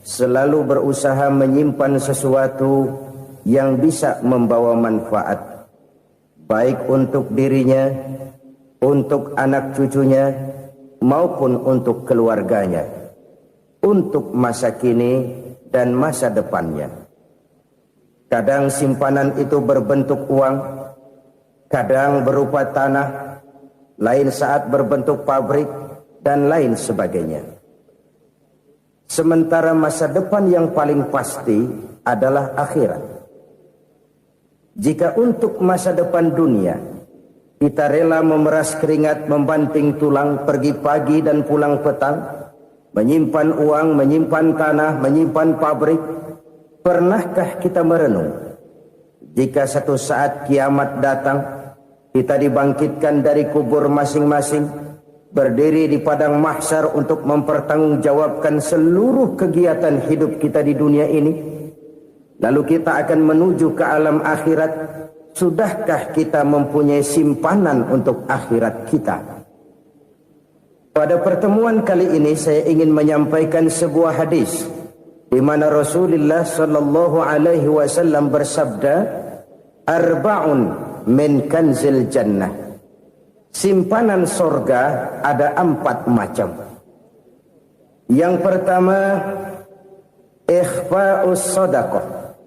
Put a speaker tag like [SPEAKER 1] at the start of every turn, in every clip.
[SPEAKER 1] selalu berusaha menyimpan sesuatu yang bisa membawa manfaat, baik untuk dirinya, untuk anak cucunya, maupun untuk keluarganya, untuk masa kini dan masa depannya. Kadang simpanan itu berbentuk uang, kadang berupa tanah, lain saat berbentuk pabrik, dan lain sebagainya. Sementara masa depan yang paling pasti adalah akhirat. Jika untuk masa depan dunia kita rela memeras keringat, membanting tulang, pergi pagi dan pulang petang, menyimpan uang, menyimpan tanah, menyimpan pabrik, pernahkah kita merenung jika satu saat kiamat datang, kita dibangkitkan dari kubur masing-masing, berdiri di padang mahsyar untuk mempertanggungjawabkan seluruh kegiatan hidup kita di dunia ini, lalu kita akan menuju ke alam akhirat. Sudahkah kita mempunyai simpanan untuk akhirat kita? Pada pertemuan kali ini saya ingin menyampaikan sebuah hadis di mana Rasulullah sallallahu alaihi wasallam bersabda, "Arba'un min kanzil jannah." Simpanan sorga ada 4 macam. Yang pertama, ikhfa'us sadaqah,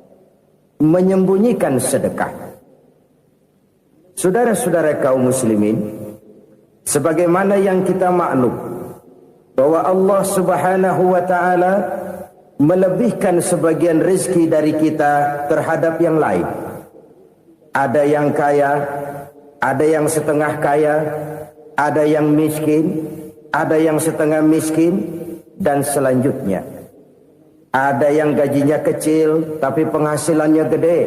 [SPEAKER 1] menyembunyikan sedekah. Saudara-saudara kaum muslimin, sebagaimana yang kita maklum bahwa Allah Subhanahu wa taala melebihkan sebagian rezeki dari kita terhadap yang lain. Ada yang kaya, ada yang setengah kaya, ada yang miskin, ada yang setengah miskin, dan selanjutnya. Ada yang gajinya kecil tapi penghasilannya gede.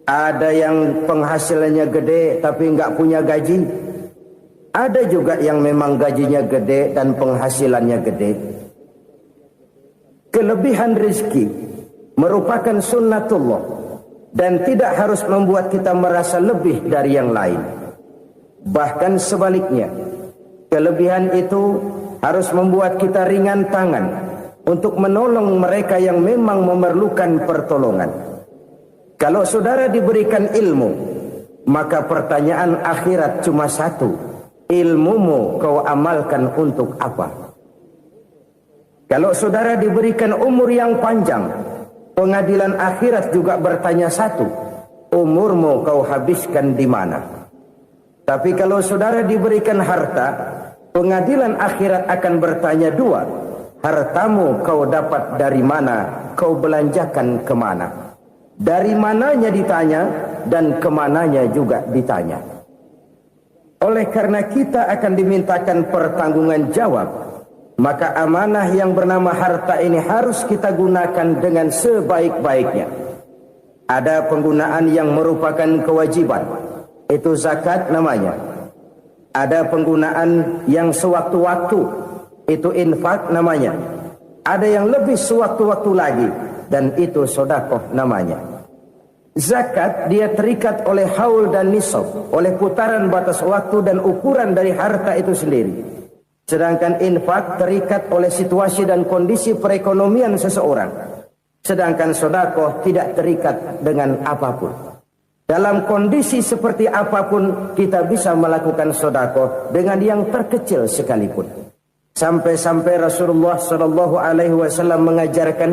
[SPEAKER 1] Ada yang penghasilannya gede tapi enggak punya gaji. Ada juga yang memang gajinya gede dan penghasilannya gede. Kelebihan rezeki merupakan sunnatullah dan tidak harus membuat kita merasa lebih dari yang lain. Bahkan sebaliknya, kelebihan itu harus membuat kita ringan tangan untuk menolong mereka yang memang memerlukan pertolongan. Kalau saudara diberikan ilmu, maka pertanyaan akhirat cuma satu: ilmumu kau amalkan untuk apa? Kalau saudara diberikan umur yang panjang, pengadilan akhirat juga bertanya satu: umurmu kau habiskan di mana? Tapi kalau saudara diberikan harta, pengadilan akhirat akan bertanya dua: hartamu kau dapat dari mana? Kau belanjakan kemana? Dari mananya ditanya dan kemananya juga ditanya. Oleh karena kita akan dimintakan pertanggungan jawab, maka amanah yang bernama harta ini harus kita gunakan dengan sebaik-baiknya. Ada penggunaan yang merupakan kewajiban, itu zakat namanya. Ada penggunaan yang sewaktu-waktu, itu infak namanya. Ada yang lebih sewaktu-waktu lagi, dan itu sedekah namanya. Zakat dia terikat oleh haul dan nisab, oleh putaran batas waktu dan ukuran dari harta itu sendiri. Sedangkan infak terikat oleh situasi dan kondisi perekonomian seseorang. Sedangkan sedekah tidak terikat dengan apapun. Dalam kondisi seperti apapun kita bisa melakukan sedekah dengan yang terkecil sekalipun. Sampai-sampai Rasulullah sallallahu alaihi wasallam mengajarkan,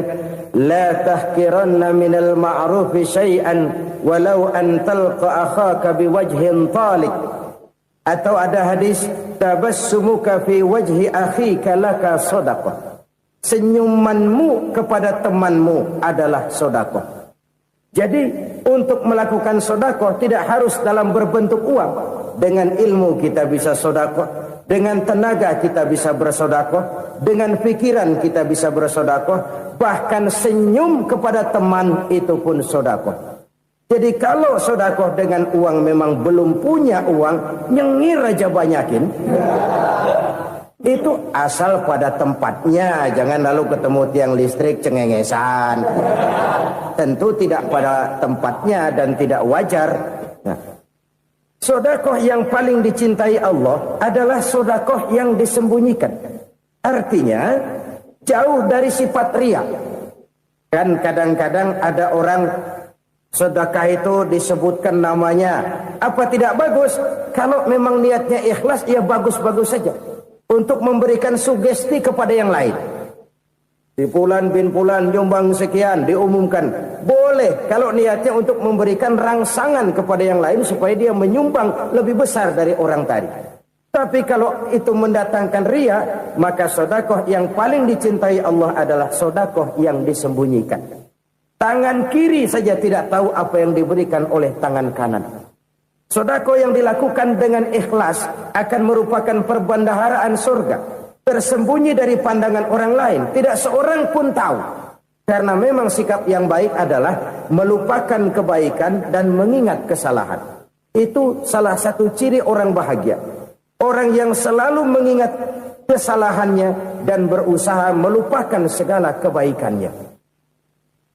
[SPEAKER 1] la tahkiranna minal ma'rufi syai'an walau an talqa akhaka biwajhin talik. Atau ada hadis, tabassumuka fi wajhi akhika laka shadaqah. Senyumanmu kepada temanmu adalah sedekah. Jadi untuk melakukan sedekah tidak harus dalam berbentuk uang. Dengan ilmu kita bisa sedekah. Dengan tenaga kita bisa bersedekah, dengan pikiran kita bisa bersedekah, bahkan senyum kepada teman itu pun sedekah. Jadi kalau sedekah dengan uang memang belum punya uang, nyengir aja banyakin. Itu asal pada tempatnya, jangan lalu ketemu tiang listrik cengengesan. Tentu tidak pada tempatnya dan tidak wajar. Sedekah yang paling dicintai Allah adalah sedekah yang disembunyikan. Artinya, jauh dari sifat riya. Kan kadang-kadang ada orang sedekah itu disebutkan namanya. Apa tidak bagus? Kalau memang niatnya ikhlas, ya bagus-bagus saja. Untuk memberikan sugesti kepada yang lain. Di Fulan bin Fulan nyumbang sekian, diumumkan. Boleh kalau niatnya untuk memberikan rangsangan kepada yang lain supaya dia menyumbang lebih besar dari orang tadi. Tapi kalau itu mendatangkan riya, maka sedekah yang paling dicintai Allah adalah sedekah yang disembunyikan. Tangan kiri saja tidak tahu apa yang diberikan oleh tangan kanan. Sedekah yang dilakukan dengan ikhlas akan merupakan perbendaharaan surga, tersembunyi dari pandangan orang lain, tidak seorang pun tahu. Karena memang sikap yang baik adalah melupakan kebaikan dan mengingat kesalahan. Itu salah satu ciri orang bahagia. Orang yang selalu mengingat kesalahannya dan berusaha melupakan segala kebaikannya.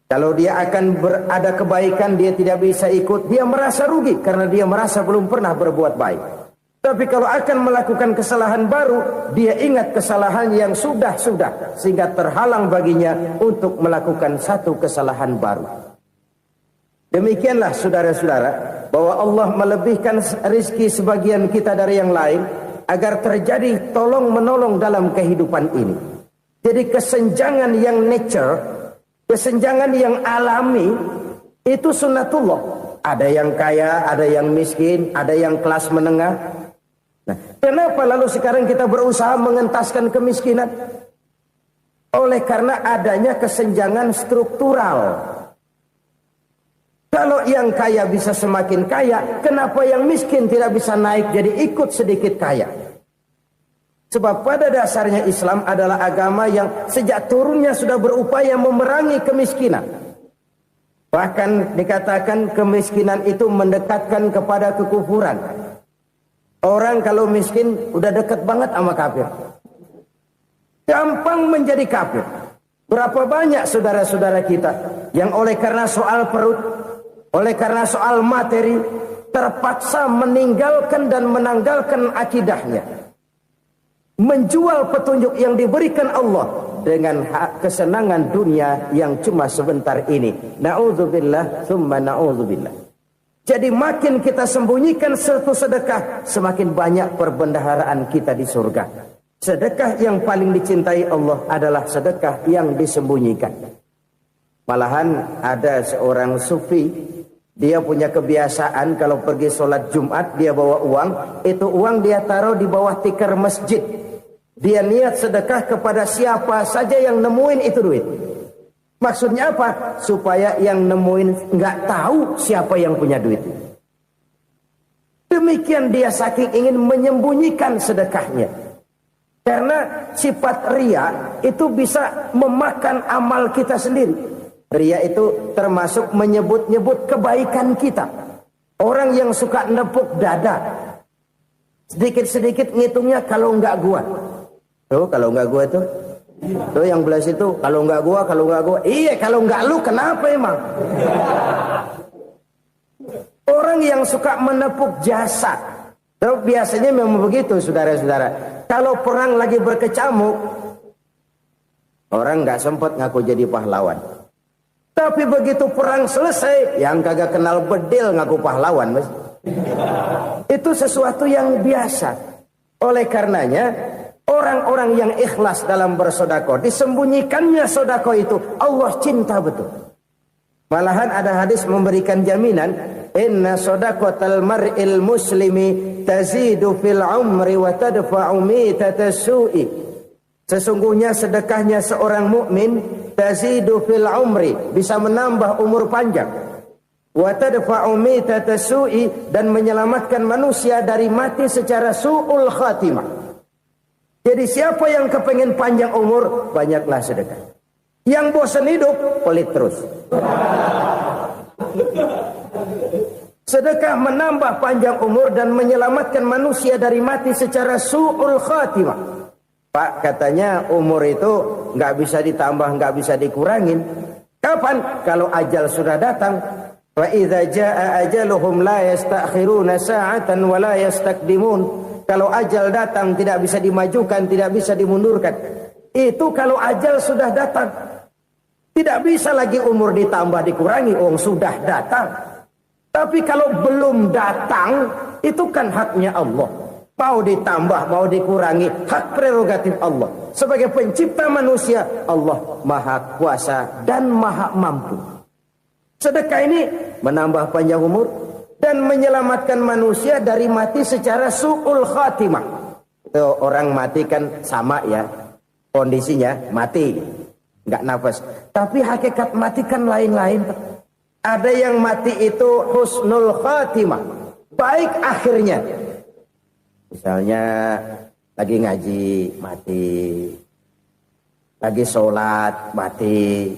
[SPEAKER 1] Kalau dia akan ada kebaikan, dia tidak bisa ikut, dia merasa rugi karena dia merasa belum pernah berbuat baik. Tapi kalau akan melakukan kesalahan baru, dia ingat kesalahan yang sudah-sudah, sehingga terhalang baginya untuk melakukan satu kesalahan baru. Demikianlah saudara-saudara, bahwa Allah melebihkan rizki sebagian kita dari yang lain, agar terjadi tolong-menolong dalam kehidupan ini. Jadi kesenjangan yang nature, kesenjangan yang alami, itu sunnatullah. Ada yang kaya, ada yang miskin, ada yang kelas menengah. Nah, kenapa lalu sekarang kita berusaha mengentaskan kemiskinan? Oleh karena adanya kesenjangan struktural. Kalau yang kaya bisa semakin kaya, kenapa yang miskin tidak bisa naik jadi ikut sedikit kaya? Sebab pada dasarnya Islam adalah agama yang sejak turunnya sudah berupaya memerangi kemiskinan. Bahkan dikatakan kemiskinan itu mendekatkan kepada kekufuran. Orang kalau miskin udah dekat banget sama kafir. Gampang menjadi kafir. Berapa banyak saudara-saudara kita yang oleh karena soal perut, oleh karena soal materi, terpaksa meninggalkan dan menanggalkan akidahnya. Menjual petunjuk yang diberikan Allah dengan kesenangan dunia yang cuma sebentar ini. Na'udzubillah, thumma na'udzubillah. Jadi makin kita sembunyikan satu sedekah, semakin banyak perbendaharaan kita di surga. Sedekah yang paling dicintai Allah adalah sedekah yang disembunyikan. Malahan ada seorang sufi, dia punya kebiasaan kalau pergi sholat Jumat dia bawa uang, itu uang dia taruh di bawah tikar masjid. Dia niat sedekah kepada siapa saja yang nemuin itu duit. Maksudnya apa? Supaya yang nemuin nggak tahu siapa yang punya duit. Demikian dia saking ingin menyembunyikan sedekahnya. Karena sifat riya itu bisa memakan amal kita sendiri. Riya itu termasuk menyebut-nyebut kebaikan kita. Orang yang suka nepuk dada, sedikit-sedikit ngitungnya kalau nggak gua. Tuh kalau nggak gua tuh. Tuh yang belas itu kalau nggak gua, kalau nggak gua. Iya kalau nggak lu kenapa emang? Orang yang suka menepuk jasad. Tuh biasanya memang begitu saudara-saudara. Kalau perang lagi berkecamuk, orang nggak sempat ngaku jadi pahlawan. Tapi begitu perang selesai, yang kagak kenal bedil ngaku pahlawan, mas. Itu sesuatu yang biasa. Oleh karenanya, orang-orang yang ikhlas dalam bersedekah, disembunyikannya sedekah itu, Allah cinta betul. Malahan ada hadis memberikan jaminan, inna sedaqatal mar'il muslimi tazidu fil umri wa tadfa'u mitatas su'i. Sesungguhnya sedekahnya seorang mukmin tazidu fil umri, bisa menambah umur panjang. Wa tadfa'u mitatas su'i, dan menyelamatkan manusia dari mati secara su'ul khatimah. Jadi siapa yang kepengen panjang umur, banyaklah sedekah. Yang bosan hidup, pelit terus. Sedekah menambah panjang umur dan menyelamatkan manusia dari mati secara su'ul khatimah. Pak, katanya umur itu nggak bisa ditambah, nggak bisa dikurangin. Kapan? Kalau ajal sudah datang. Wa idza jaa ajaluhum la yastakhiruna sa'atan wa la yastaqdimun. Kalau ajal datang tidak bisa dimajukan, tidak bisa dimundurkan. Itu kalau ajal sudah datang. Tidak bisa lagi umur ditambah dikurangi, sudah datang. Tapi kalau belum datang, itu kan haknya Allah. Mau ditambah, mau dikurangi, hak prerogatif Allah. Sebagai pencipta manusia, Allah maha kuasa dan maha mampu. Sedekah ini menambah panjang umur dan menyelamatkan manusia dari mati secara su'ul khatimah. Orang mati kan sama ya, kondisinya mati, nggak nafas. Tapi hakikat mati kan lain-lain. Ada yang mati itu husnul khatimah, baik akhirnya. Misalnya lagi ngaji mati, lagi sholat mati,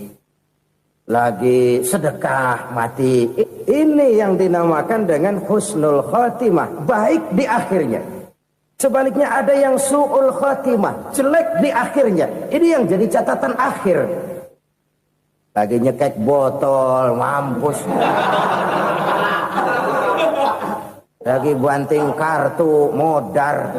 [SPEAKER 1] lagi sedekah mati. Ini yang dinamakan dengan husnul khatimah, baik di akhirnya. Sebaliknya ada yang su'ul khatimah, jelek di akhirnya. Ini yang jadi catatan akhir. Lagi nyekek botol, mampus. Lagi banting kartu, modar.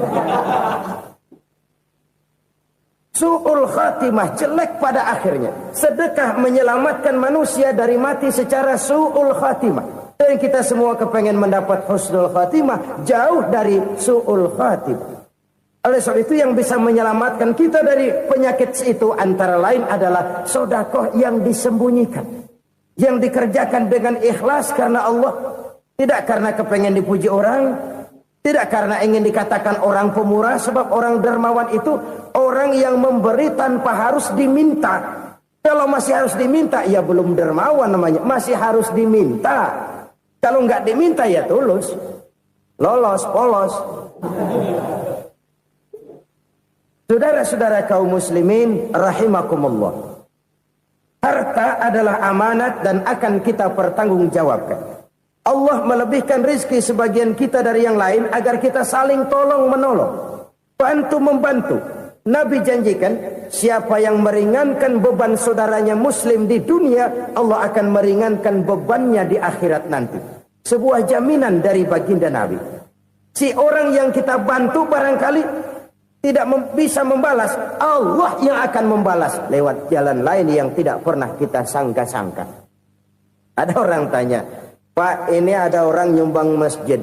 [SPEAKER 1] Su'ul khatimah, jelek pada akhirnya. Sedekah menyelamatkan manusia dari mati secara su'ul khatimah. Dan kita semua kepengen mendapat husnul khatimah, jauh dari su'ul khatimah. Oleh sebab itu yang bisa menyelamatkan kita dari penyakit itu antara lain adalah sedekah yang disembunyikan. Yang dikerjakan dengan ikhlas karena Allah. Tidak karena kepengen dipuji orang, tidak karena ingin dikatakan orang pemurah, sebab orang dermawan itu orang yang memberi tanpa harus diminta. Kalau masih harus diminta, ya belum dermawan namanya, masih harus diminta. Kalau nggak diminta ya tulus, lolos, polos. Saudara-saudara kaum muslimin rahimakumullah. Harta adalah amanat dan akan kita pertanggungjawabkan. Allah melebihkan rizki sebagian kita dari yang lain agar kita saling tolong menolong, bantu membantu. Nabi janjikan siapa yang meringankan beban saudaranya muslim di dunia, Allah akan meringankan bebannya di akhirat nanti. Sebuah jaminan dari baginda Nabi. Si orang yang kita bantu barangkali tidak bisa membalas, Allah yang akan membalas lewat jalan lain yang tidak pernah kita sangka-sangka. Ada orang tanya, Pak, ini ada orang nyumbang masjid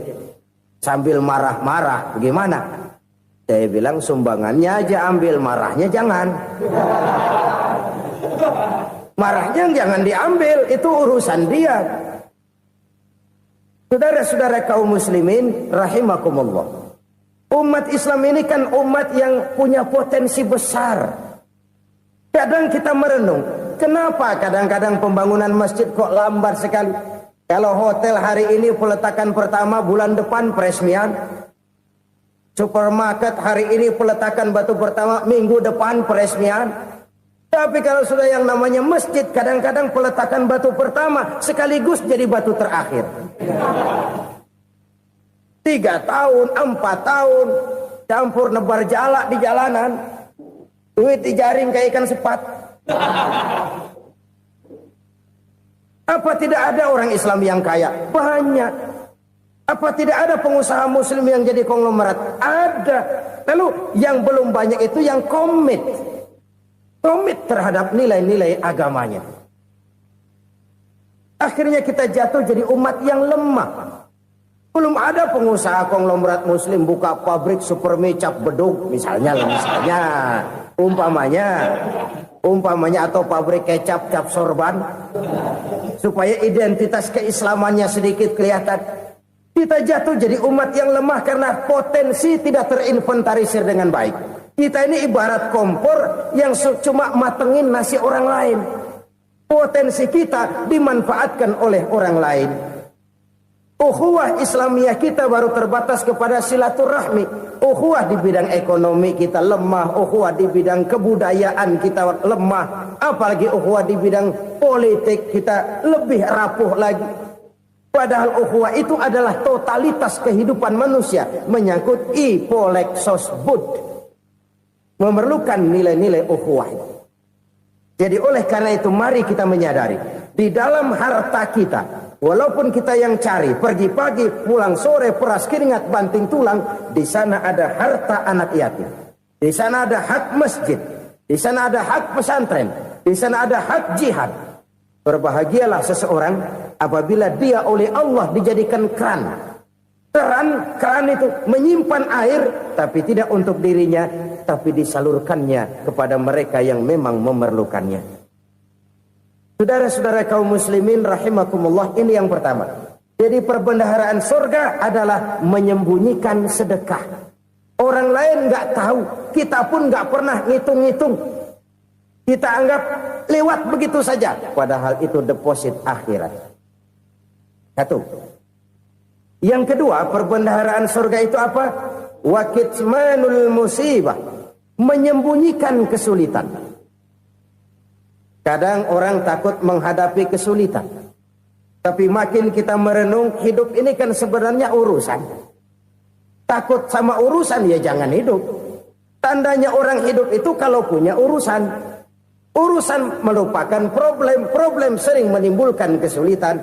[SPEAKER 1] sambil marah-marah, gimana? Saya bilang sumbangannya aja ambil, marahnya jangan. Marahnya jangan diambil, itu urusan dia. Saudara-saudara kaum muslimin rahimakumullah. Umat Islam ini kan umat yang punya potensi besar. Kadang kita merenung, kenapa kadang-kadang pembangunan masjid kok lambat sekali? Kalau hotel hari ini peletakan pertama, bulan depan peresmian. Supermarket hari ini peletakan batu pertama, minggu depan peresmian. Tapi kalau sudah yang namanya masjid, kadang-kadang peletakan batu pertama sekaligus jadi batu terakhir. 3 tahun, 4 tahun, campur nebar jalak di jalanan. Duit dijaring kayak ikan sepat. Apa tidak ada orang Islam yang kaya? Banyak. Apa tidak ada pengusaha muslim yang jadi konglomerat? Ada. Lalu yang belum banyak itu yang komit terhadap nilai-nilai agamanya. Akhirnya kita jatuh jadi umat yang lemah. Belum ada pengusaha konglomerat muslim buka pabrik supermi cap bedug misalnya umpamanya atau pabrik kecap cap sorban supaya identitas keislamannya sedikit kelihatan. Kita jatuh jadi umat yang lemah karena potensi tidak terinventarisir dengan baik. Kita ini ibarat kompor yang cuma matengin nasi orang lain. Potensi kita dimanfaatkan oleh orang lain. Ukhuwah Islamiyah kita baru terbatas kepada silaturahmi. Ukhuwah di bidang ekonomi kita lemah. Ukhuwah di bidang kebudayaan kita lemah. Apalagi ukhuwah di bidang politik kita lebih rapuh lagi. Padahal ukhuwah itu adalah totalitas kehidupan manusia. Menyangkut ipolek sosbud. Memerlukan nilai-nilai ukhuwah. Jadi oleh karena itu mari kita menyadari. Di dalam harta kita, walaupun kita yang cari, pergi pagi, pulang sore, peras keringat, banting tulang, di sana ada harta anak yatim. Di sana ada hak masjid. Di sana ada hak pesantren, di sana ada hak jihad. Berbahagialah seseorang apabila dia oleh Allah dijadikan keran. Keran itu menyimpan air, tapi tidak untuk dirinya, tapi disalurkannya kepada mereka yang memang memerlukannya. Saudara-saudara kaum muslimin rahimakumullah, ini yang pertama. Jadi perbendaharaan surga adalah menyembunyikan sedekah. Orang lain nggak tahu, kita pun nggak pernah ngitung-ngitung. Kita anggap lewat begitu saja, padahal itu deposit akhirat. Satu. Yang kedua, perbendaharaan surga itu apa? Wa kitmanul musibah, menyembunyikan kesulitan. Kadang orang takut menghadapi kesulitan, tapi makin kita merenung, hidup ini kan sebenarnya urusan. Takut sama urusan, ya jangan hidup. Tandanya orang hidup itu kalau punya urusan. Urusan merupakan problem. Problem sering menimbulkan kesulitan.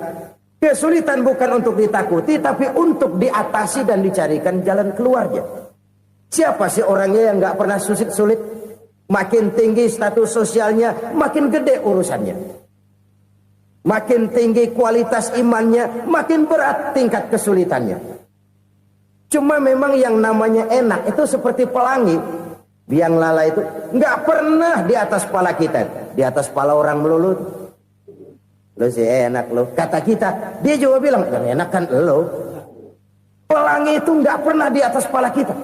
[SPEAKER 1] Kesulitan bukan untuk ditakuti, tapi untuk diatasi dan dicarikan jalan keluarnya. Siapa sih orangnya yang gak pernah sulit-sulit? Makin tinggi status sosialnya, makin gede urusannya. Makin tinggi kualitas imannya, makin berat tingkat kesulitannya. Cuma memang yang namanya enak itu seperti pelangi. Biang lala itu nggak pernah di atas kepala kita, di atas kepala orang melulu. Lo sih enak lo, kata kita. Dia juga bilang yang enak kan lo. Pelangi itu nggak pernah di atas kepala kita.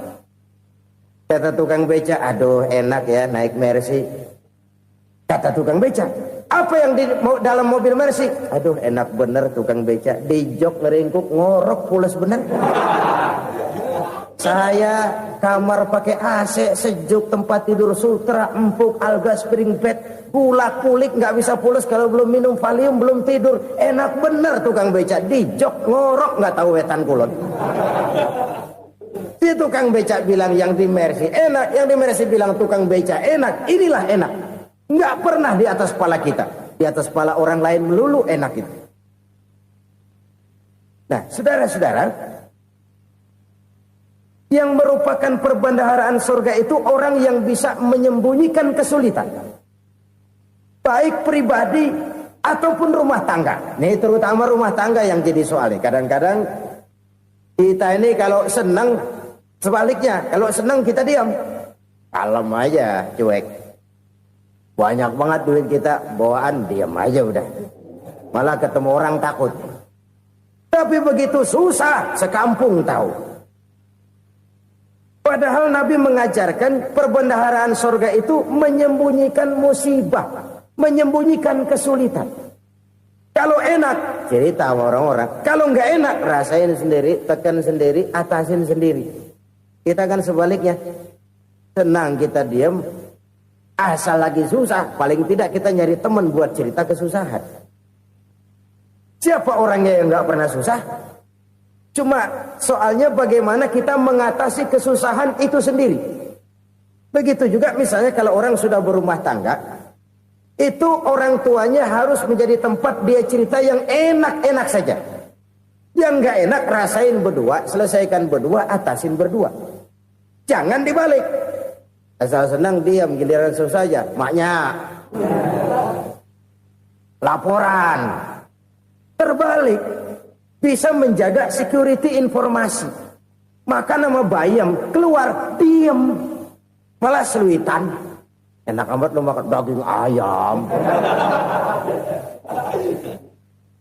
[SPEAKER 1] Kata tukang beca, aduh enak ya naik Mercy. Kata tukang beca, apa yang di dalam mobil Mercy? Aduh enak bener tukang beca, di jok ngeringkuk ngorok pules bener. Saya kamar pakai AC, sejuk, tempat tidur sutra, empuk, alga, spring bed, pulak kulik, nggak bisa pules kalau belum minum Valium, belum tidur. Enak bener tukang beca, di jok ngorok nggak tahu wetan kulon. Si tukang beca bilang yang di Mercy enak, yang di Mercy bilang tukang beca enak. Inilah enak, nggak pernah di atas kepala kita, di atas kepala orang lain melulu enak itu. Nah, saudara-saudara, yang merupakan perbendaharaan surga itu orang yang bisa menyembunyikan kesulitan, baik pribadi ataupun rumah tangga. Nih terutama rumah tangga yang jadi soalnya. Kadang-kadang kita ini kalau senang, sebaliknya kalau senang kita diam, kalem aja, cuek. Banyak banget duit kita bawaan, diam aja udah. Malah ketemu orang takut. Tapi begitu susah, sekampung tahu. Padahal Nabi mengajarkan perbendaharaan surga itu menyembunyikan musibah, menyembunyikan kesulitan. Kalau enak, cerita sama orang-orang. Kalau nggak enak, rasain sendiri, tekan sendiri, atasin sendiri. Kita kan sebaliknya. Senang kita diam, asal lagi susah, paling tidak kita nyari teman buat cerita kesusahan. Siapa orangnya yang nggak pernah susah? Cuma soalnya bagaimana kita mengatasi kesusahan itu sendiri. Begitu juga misalnya kalau orang sudah berumah tangga, itu orang tuanya harus menjadi tempat dia cerita yang enak-enak saja. Yang nggak enak rasain berdua, selesaikan berdua, atasin berdua. Jangan dibalik. Asal senang diam, giliran susah saja. Maknya laporan. Terbalik. Bisa menjaga security informasi. Maka nama bayam keluar diam, malah seluitan. Enak amat lo makan daging ayam.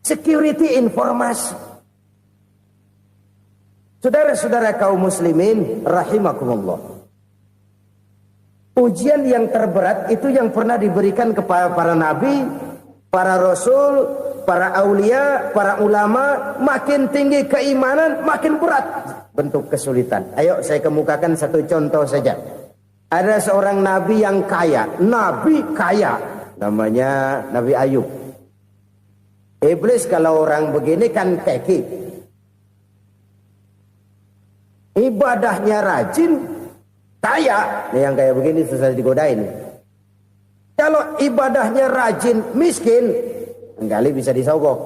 [SPEAKER 1] Security informasi. Saudara-saudara kaum muslimin rahimakumullah. Ujian yang terberat itu yang pernah diberikan kepada para nabi, para rasul, para aulia, para ulama. Makin tinggi keimanan, makin berat bentuk kesulitan. Ayo saya kemukakan satu contoh saja. Ada seorang nabi yang kaya, nabi kaya, namanya Nabi Ayub. Iblis kalau orang begini kan keki, ibadahnya rajin, kaya. Nih yang kayak begini susah digodain. Kalau ibadahnya rajin, miskin, kali bisa disogok.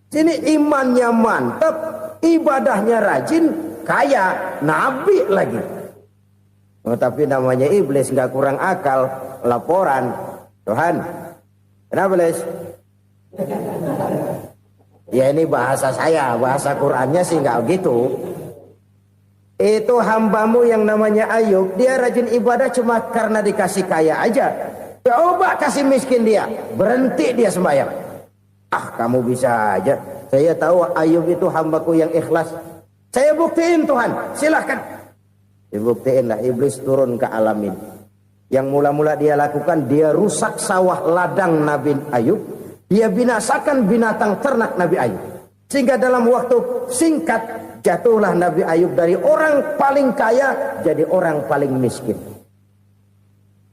[SPEAKER 1] Sini imannya mantap, ibadahnya rajin, kaya, nabi lagi. Oh, tapi namanya iblis nggak kurang akal. laporan, Tuhan, kenapa Les? Ya ini bahasa saya, bahasa Qurannya sih nggak gitu. Itu hambamu yang namanya Ayub, dia rajin ibadah cuma karena dikasih kaya aja. Coba kasih miskin dia, berhenti dia sembahyang. Ah, kamu bisa aja. Saya tahu Ayub itu hambaku yang ikhlas. Saya buktiin Tuhan, silahkan. Dibuktiin lah, iblis turun ke alam ini. Yang mula-mula dia lakukan, dia rusak sawah ladang Nabi Ayub. Dia binasakan binatang ternak Nabi Ayub. Sehingga dalam waktu singkat, jatuhlah Nabi Ayub dari orang paling kaya jadi orang paling miskin.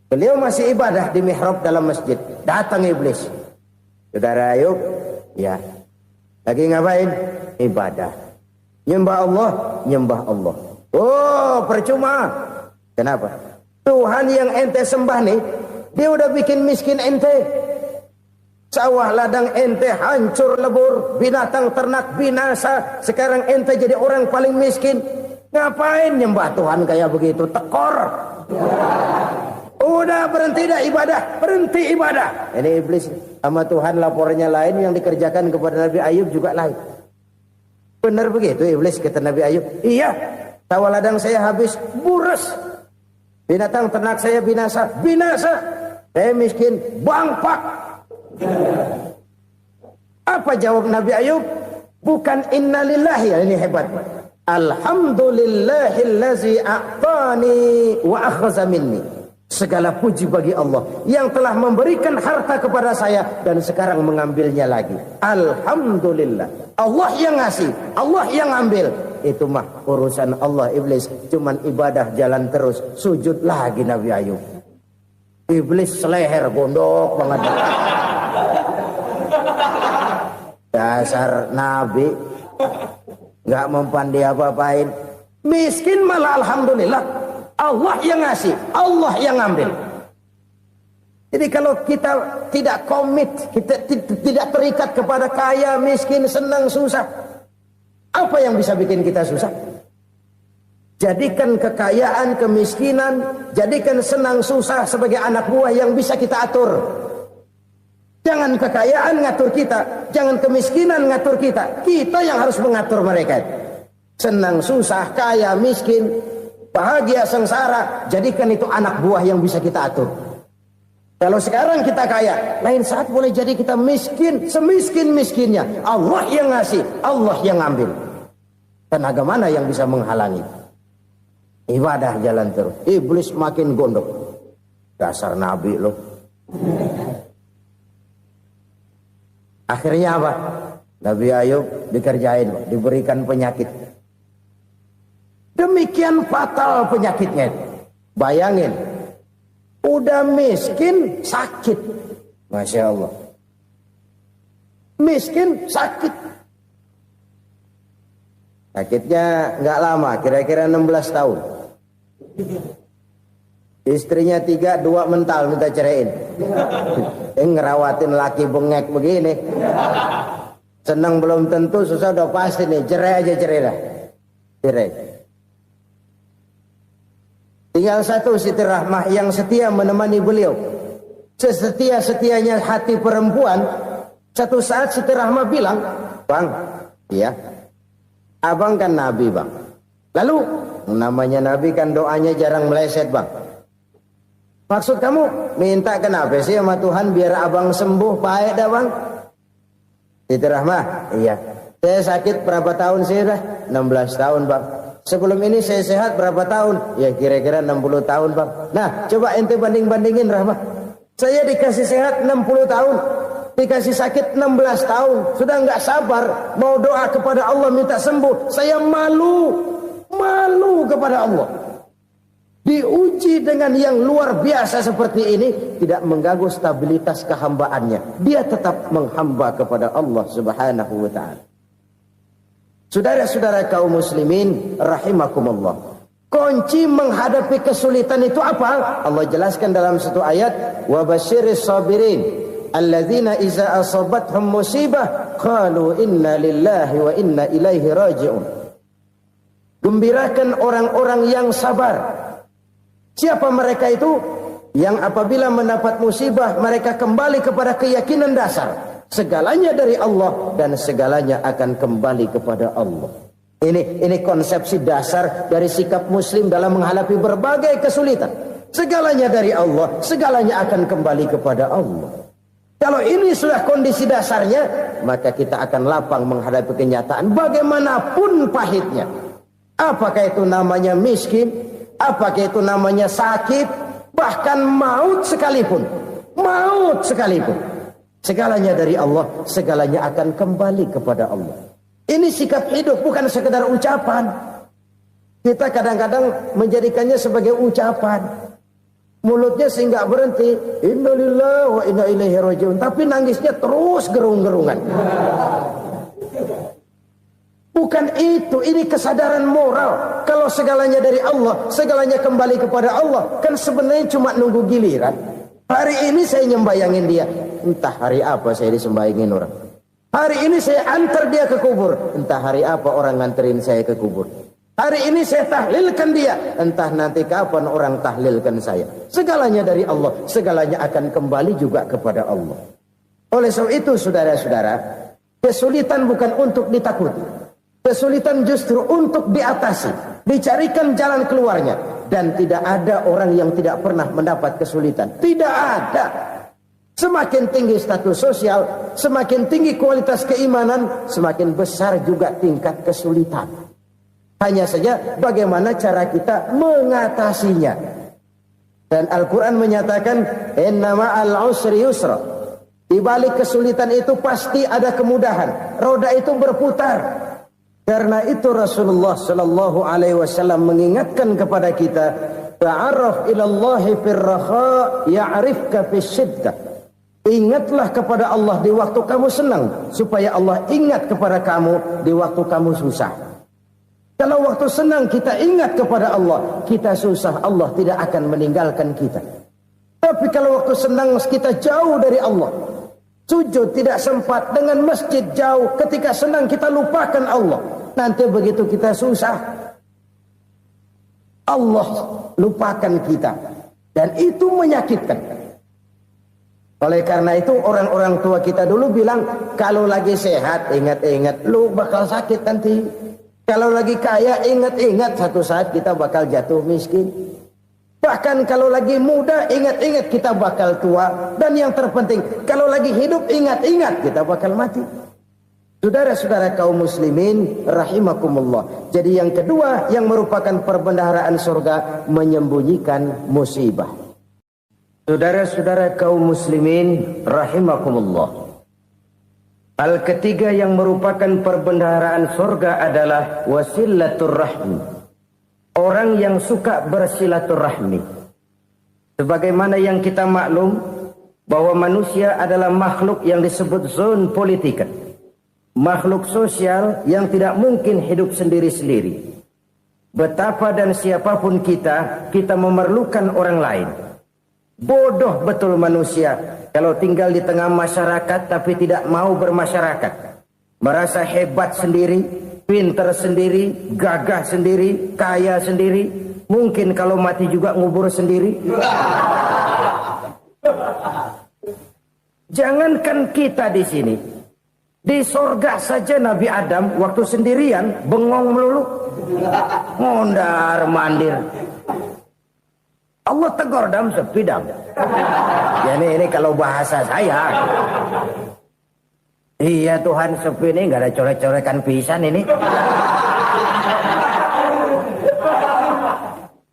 [SPEAKER 1] Beliau masih ibadah di mihrab dalam masjid. Datang iblis. Saudara Ayub, ya, lagi ngapain? Ibadah. Nyembah Allah, nyembah Allah. Oh, percuma. Kenapa? Tuhan yang ente sembah nih, dia udah bikin miskin ente. Sawah ladang ente hancur lebur, binatang ternak binasa. Sekarang ente jadi orang paling miskin. Ngapain nyembah Tuhan kayak begitu? Tekor. Udah berhenti dah ibadah, berhenti ibadah. Ini iblis sama Tuhan laporannya lain, yang dikerjakan kepada Nabi Ayub juga lain. Benar begitu iblis kata Nabi Ayub? Iya, sawah ladang saya habis, buras. Binatang ternak saya binasa, binasa. Saya miskin, bangpak. Apa jawab Nabi Ayub? Bukan innalillahi, ini hebat. Alhamdulillahillazi a'tani wa akhza minni. Segala puji bagi Allah yang telah memberikan harta kepada saya dan sekarang mengambilnya lagi. Alhamdulillah. Allah yang ngasih, Allah yang ambil. Itu mah urusan Allah. Iblis cuman ibadah jalan terus, sujud lagi Nabi Ayub. Iblis seleher gondok banget. Dasar Nabi nggak mempan dia apa-apain. Miskin malah alhamdulillah. Allah yang ngasih, Allah yang ambil. Jadi kalau kita tidak komit, kita tidak terikat kepada kaya, miskin, senang, susah, apa yang bisa bikin kita susah? Jadikan kekayaan, kemiskinan, jadikan senang, susah sebagai anak buah yang bisa kita atur. Jangan kekayaan ngatur kita, jangan kemiskinan ngatur kita. Kita yang harus mengatur mereka. Senang, susah, kaya, miskin, bahagia, sengsara, jadikan itu anak buah yang bisa kita atur. Kalau sekarang kita kaya, lain saat boleh jadi kita miskin, semiskin-miskinnya. Allah yang ngasih, Allah yang ambil. Tenaga mana yang bisa menghalangi? Ibadah jalan terus. Iblis makin gondok. Dasar Nabi loh. Akhirnya apa? Nabi Ayub dikerjain, diberikan penyakit. Demikian fatal penyakitnya. Bayangin, udah miskin sakit. Masya Allah. Miskin sakit. Sakitnya nggak lama, kira-kira 16 tahun. Istrinya 3, 2 mental minta ceraiin. Ngerawatin laki bengek begini. Senang belum tentu, susah udah pasti nih. Cerai aja, cerai dah. Cerai. Tinggal satu Siti Rahmah yang setia menemani beliau. Sesetia-setianya hati perempuan. Satu saat Siti Rahmah bilang, "Bang, iya, abang kan Nabi bang. Lalu namanya Nabi kan doanya jarang meleset bang. Maksud kamu minta kenapa sih sama Tuhan biar abang sembuh baik dah bang?" Siti Rahmah, iya. Saya sakit berapa tahun sih dah? 16 tahun bang. Sebelum ini saya sehat berapa tahun? Ya kira-kira 60 tahun bang. Nah coba ente banding-bandingin Rahmah. Saya dikasih sehat 60 tahun. Dikasih sakit 16 tahun. Sudah nggak sabar. Mau doa kepada Allah minta sembuh. Saya malu. Malu kepada Allah. Diuji dengan yang luar biasa seperti ini. Tidak mengganggu stabilitas kehambaannya. Dia tetap menghamba kepada Allah subhanahu wa ta'ala. Saudara-saudara kaum muslimin rahimakumullah. Kunci menghadapi kesulitan itu apa? Allah jelaskan dalam satu ayat, wa basyiris sabirin alladzina iza asabathum musibah qalu inna lillahi wa inna ilaihi raji'un. Gembirakan orang-orang yang sabar. Siapa mereka itu? yang apabila mendapat musibah mereka kembali kepada keyakinan dasar segalanya dari Allah dan segalanya akan kembali kepada Allah. Ini konsepsi dasar dari sikap muslim dalam menghadapi berbagai kesulitan. Segalanya dari Allah, segalanya akan kembali kepada Allah. Kalau ini sudah kondisi dasarnya, maka kita akan lapang menghadapi kenyataan bagaimanapun pahitnya. Apakah itu namanya miskin, apakah itu namanya sakit, bahkan maut sekalipun. Maut sekalipun. Segalanya dari Allah, segalanya akan kembali kepada Allah. Ini sikap hidup, bukan sekedar ucapan. Kita kadang-kadang menjadikannya sebagai ucapan. Mulutnya sehingga berhenti, innalillahi wa inna ilaihi rajiun, tapi nangisnya terus gerung-gerungan. Bukan itu, ini kesadaran moral. Kalau segalanya dari Allah, segalanya kembali kepada Allah, kan sebenarnya cuma nunggu giliran. Hari ini saya nyembayangin dia, entah hari apa saya disembayangin orang. Hari ini saya antar dia ke kubur, entah hari apa orang nganterin saya ke kubur. Hari ini saya tahlilkan dia, entah nanti kapan orang tahlilkan saya. Segalanya dari Allah, segalanya akan kembali juga kepada Allah. Oleh sebab itu saudara-saudara, kesulitan bukan untuk ditakuti. Kesulitan justru untuk diatasi, dicarikan jalan keluarnya. Dan tidak ada orang yang tidak pernah mendapat kesulitan. Tidak ada. Semakin tinggi status sosial, semakin tinggi kualitas keimanan, semakin besar juga tingkat kesulitan. Hanya saja bagaimana cara kita mengatasinya. Dan Al-Quran menyatakan, inna ma'al usri yusra. Di balik kesulitan itu pasti ada kemudahan. Roda itu berputar. Karena itu Rasulullah sallallahu alaihi wasallam mengingatkan kepada kita, ta'arraf ilallahi firraha ya'rifka fisyiddah. Ingatlah kepada Allah di waktu kamu senang, supaya Allah ingat kepada kamu di waktu kamu susah. Kalau waktu senang kita ingat kepada Allah, kita susah, Allah tidak akan meninggalkan kita. Tapi kalau waktu senang kita jauh dari Allah, sujud tidak sempat, dengan masjid jauh, ketika senang kita lupakan Allah. Nanti begitu kita susah, Allah lupakan kita. Dan itu menyakitkan. Oleh karena itu orang-orang tua kita dulu bilang, kalau lagi sehat ingat-ingat, lu bakal sakit nanti. Kalau lagi kaya ingat-ingat satu saat kita bakal jatuh miskin. Bahkan kalau lagi muda ingat-ingat kita bakal tua. Dan yang terpenting, kalau lagi hidup ingat-ingat kita bakal mati. Saudara-saudara kaum muslimin rahimakumullah. Jadi yang kedua yang merupakan perbendaharaan surga, menyembunyikan musibah. Saudara-saudara kaum muslimin rahimakumullah. Hal ketiga yang merupakan perbendaharaan surga adalah wasilatur rahmi. Orang yang suka bersilaturahmi. Sebagaimana yang kita maklum bahwa manusia adalah makhluk yang disebut zon politika. Makhluk sosial yang tidak mungkin hidup sendiri-sendiri. Betapa dan siapapun kita memerlukan orang lain. Bodoh betul manusia kalau tinggal di tengah masyarakat tapi tidak mau bermasyarakat. Merasa hebat sendiri, pintar sendiri, gagah sendiri, kaya sendiri. Mungkin kalau mati juga ngubur sendiri. Jangankan kita di sini, di sorga saja Nabi Adam waktu sendirian bengong melulu, ngondar mandir. Allah tegur dam sepi dam. Ya ini kalau bahasa saya. Iya Tuhan sepi ini nggak ada coret-corekan pisan ini.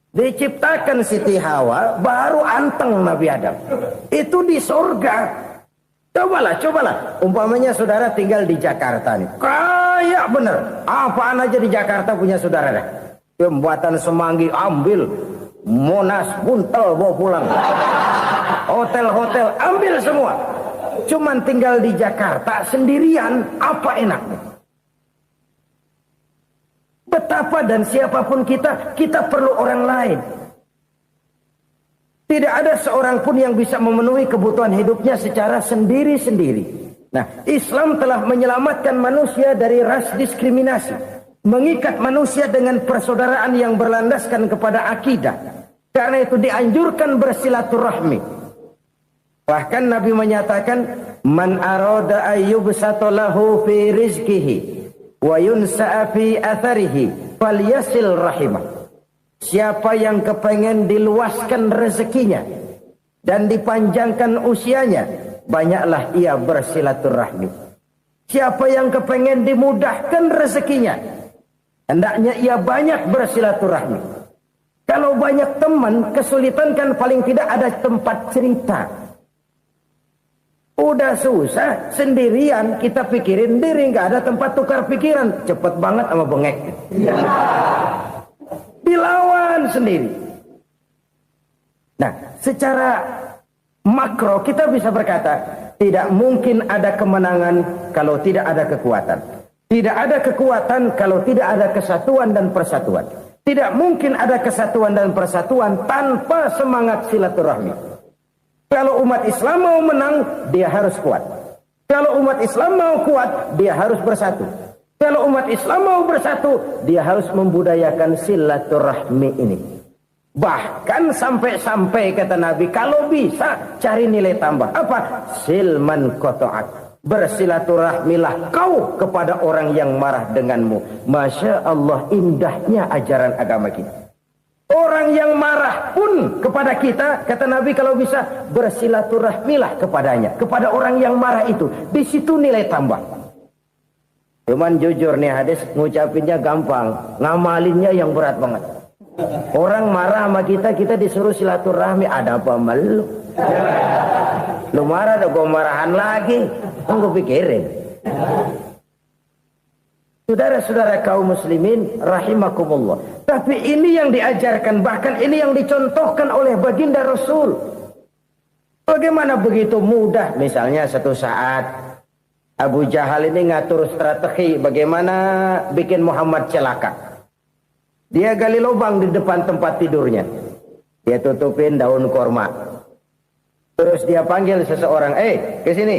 [SPEAKER 1] Diciptakan Siti Hawa baru anteng Nabi Adam. Itu di surga. Cobalah. Umpamanya saudara tinggal di Jakarta nih. Kayak bener. Apaan aja di Jakarta punya saudara dah. Jembatan Semanggi ambil. Monas buntel bawa pulang. Hotel-hotel ambil semua. Cuman tinggal di Jakarta sendirian, apa enaknya? Betapa dan siapapun kita perlu orang lain. Tidak ada seorang pun yang bisa memenuhi kebutuhan hidupnya secara sendiri-sendiri. Nah, Islam telah menyelamatkan manusia dari ras diskriminasi. Mengikat manusia dengan persaudaraan yang berlandaskan kepada akidah. Karena itu dianjurkan bersilaturahmi. Bahkan Nabi menyatakan, man arada ayyubsata lahu fi rizqihi wa yunsa'a fi atharihi falyasil rahimah. Siapa yang kepengen diluaskan rezekinya dan dipanjangkan usianya, banyaklah ia bersilaturahmi. Siapa yang kepengen dimudahkan rezekinya, hendaknya ia banyak bersilaturahmi. Kalau banyak teman, kesulitan kan paling tidak ada tempat cerita. Udah susah, sendirian kita pikirin diri, nggak ada tempat tukar pikiran. Cepet banget sama bengek. Dilawan sendiri. Nah, secara makro kita bisa berkata, tidak mungkin ada kemenangan kalau tidak ada kekuatan. Tidak ada kekuatan kalau tidak ada kesatuan dan persatuan. Tidak mungkin ada kesatuan dan persatuan tanpa semangat silaturahmi. Kalau umat Islam mau menang, dia harus kuat. Kalau umat Islam mau kuat, dia harus bersatu. Kalau umat Islam mau bersatu, dia harus membudayakan silaturahmi ini. Bahkan sampai-sampai kata Nabi, kalau bisa cari nilai tambah. Apa? Silman qata'ak. Bersilaturahmilah kau kepada orang yang marah denganmu. Masya Allah, indahnya ajaran agama kita. Orang yang marah pun kepada kita, kata Nabi, kalau bisa bersilaturahmilah kepadanya, kepada orang yang marah itu. Di situ nilai tambah. Cuman jujur nih hadis, ngucapinnya gampang, ngamalinnya yang berat banget. Orang marah sama kita, kita disuruh silaturahmi, ada apa malu? Lu marah, ada gua marahan lagi, tunggu pikirin. Saudara-saudara kaum muslimin rahimakumullah. Tapi ini yang diajarkan, bahkan ini yang dicontohkan oleh baginda Rasul. Bagaimana begitu mudah, misalnya satu saat Abu Jahal ini ngatur strategi bagaimana bikin Muhammad celaka. Dia gali lubang di depan tempat tidurnya. Dia tutupin daun korma. Terus dia panggil seseorang, ke sini.